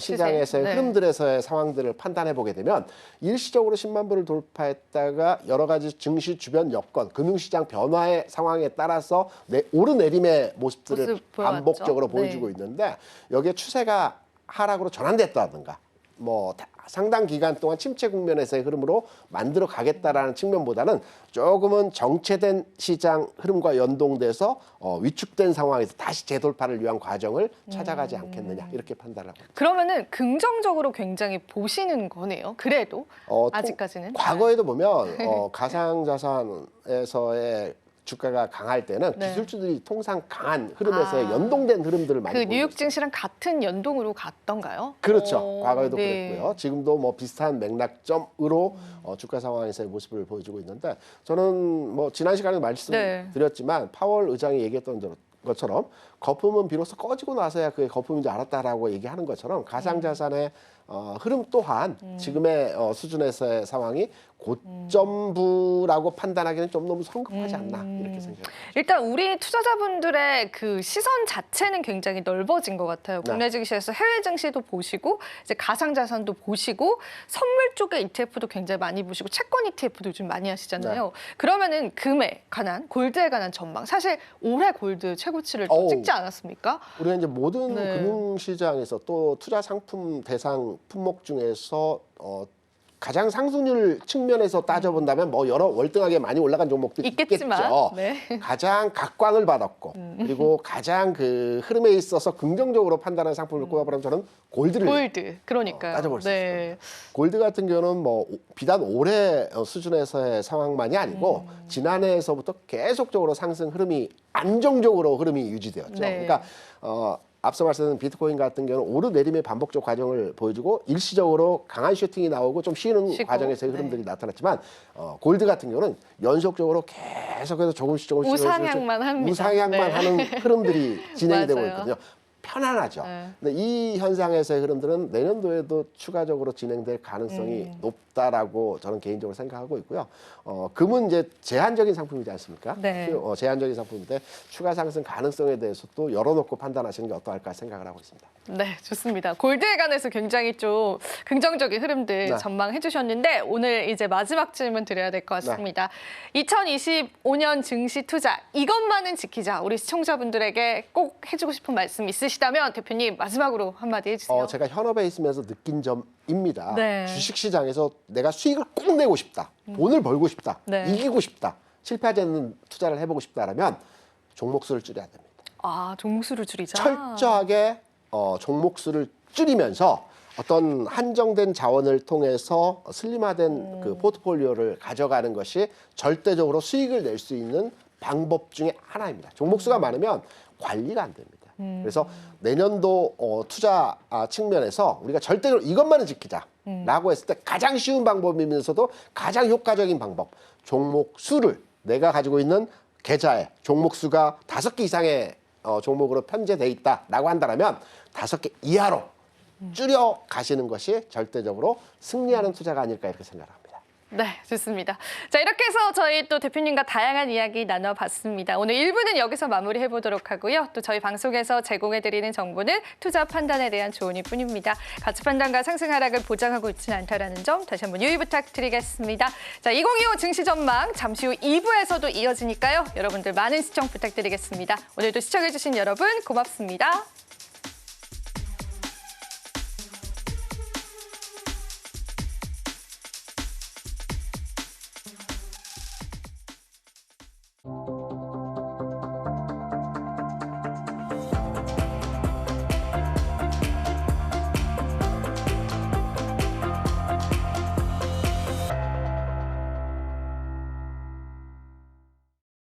시장에서의 네. 흐름들에서의 상황들을 판단해 보게 되면 일시적으로 10만 불을 돌파했다가 여러 가지 증시 주변 여건, 금융시장 변화의 상황에 따라서 오르내림의 모습들을 모습 보여왔죠. 반복적으로 네. 보여주고 있는데 여기에 추세가 하락으로 전환됐다든가 뭐 상당 기간 동안 침체 국면에서의 흐름으로 만들어 가겠다라는 측면보다는 조금은 정체된 시장 흐름과 연동돼서 위축된 상황에서 다시 재돌파를 위한 과정을 찾아가지 않겠느냐 이렇게 판단을 하고 있습니다. 그러면은 긍정적으로 굉장히 보시는 거네요. 그래도 아직까지는. 과거에도 보면 가상자산에서의 주가가 강할 때는 네. 기술주들이 통상 강한 흐름에서의 연동된 흐름들을 많이 그 보여줬어요. 뉴욕 증시랑 같은 연동으로 갔던가요? 그렇죠. 과거에도 네. 그랬고요. 지금도 뭐 비슷한 맥락점으로 주가 상황에서의 모습을 보여주고 있는데 저는 뭐 지난 시간에 네. 말씀드렸지만 파월 의장이 얘기했던 것처럼 거품은 비로소 꺼지고 나서야 그게 거품인 줄 알았다라고 얘기하는 것처럼 가상자산의 흐름 또한 지금의 수준에서의 상황이 고점부라고 판단하기는 좀 너무 성급하지 않나 이렇게 생각합니다. 일단 우리 투자자분들의 그 시선 자체는 굉장히 넓어진 것 같아요. 네. 국내 증시에서 해외 증시도 보시고 이제 가상자산도 보시고 선물 쪽의 ETF도 굉장히 많이 보시고 채권 ETF도 요즘 많이 하시잖아요. 네. 그러면은 금에 관한 골드에 관한 전망. 사실 올해 골드 최고치를 또 어우. 찍지 않았습니까? 우리가 이제 모든 네. 금융시장에서 또 투자 상품 대상 품목 중에서 가장 상승률 측면에서 따져본다면 뭐 여러 월등하게 많이 올라간 종목들이 있겠지만, 있겠죠. 네. 가장 각광을 받았고 그리고 가장 그 흐름에 있어서 긍정적으로 판단하는 상품을 꼽아보라면 저는 골드를 골드. 그러니까요. 따져볼 수 있을 네. 겁니다. 골드 같은 경우는 뭐 비단 올해 수준에서의 상황만이 아니고 지난해에서부터 계속적으로 상승 흐름이 안정적으로 흐름이 유지되었죠. 네. 그러니까 앞서 말씀드린 비트코인 같은 경우는 오르내림의 반복적 과정을 보여주고 일시적으로 강한 슈팅이 나오고 좀 쉬는 쉬고, 과정에서의 흐름들이 나타났지만 골드 같은 경우는 연속적으로 계속해서 조금씩 우상향만 합니다. 우상향만 네. 하는 흐름들이 진행이 되고 맞아요. 있거든요. 편안하죠. 네. 근데 이 현상에서의 흐름들은 내년도에도 추가적으로 진행될 가능성이 높다. 없다라고 저는 개인적으로 생각하고 있고요. 금은 이제 제한적인 상품이지 않습니까? 네. 제한적인 상품인데 추가 상승 가능성에 대해서 또 열어놓고 판단하시는 게 어떠할까 생각을 하고 있습니다. 네, 좋습니다. 골드에 관해서 굉장히 좀 긍정적인 흐름들 네. 전망해 주셨는데 오늘 이제 마지막 질문 드려야 될 것 같습니다. 2025년 증시 투자 이것만은 지키자. 우리 시청자분들에게 꼭 해주고 싶은 말씀 있으시다면 대표님 마지막으로 한마디 해주세요. 제가 현업에 있으면서 느낀 점입니다. 네. 주식시장에서 내가 수익을 꼭 내고 싶다. 돈을 벌고 싶다. 네. 이기고 싶다. 실패하지 않는 투자를 해보고 싶다라면 종목수를 줄여야 됩니다. 아, 종수를 줄이자. 철저하게 종목수를 줄이면서 어떤 한정된 자원을 통해서 슬림화된 그 포트폴리오를 가져가는 것이 절대적으로 수익을 낼 수 있는 방법 중에 하나입니다. 종목수가 많으면 관리가 안 됩니다. 그래서 내년도 투자 측면에서 우리가 절대적으로 이것만은 지키자라고 했을 때 가장 쉬운 방법이면서도 가장 효과적인 방법, 종목수를 내가 가지고 있는 계좌에 종목수가 5개 이상의 종목으로 편제돼 있다라고 한다면 5개 이하로 줄여 가시는 것이 절대적으로 승리하는 투자가 아닐까 이렇게 생각합니다. 네, 좋습니다. 자, 이렇게 해서 저희 또 대표님과 다양한 이야기 나눠봤습니다. 오늘 1부는 여기서 마무리해보도록 하고요. 또 저희 방송에서 제공해드리는 정보는 투자 판단에 대한 조언일 뿐입니다. 가치 판단과 상승 하락을 보장하고 있지는 않다는 점 다시 한번 유의 부탁드리겠습니다. 자, 2025 증시 전망 잠시 후 2부에서도 이어지니까요. 여러분들 많은 시청 부탁드리겠습니다. 오늘도 시청해주신 여러분 고맙습니다.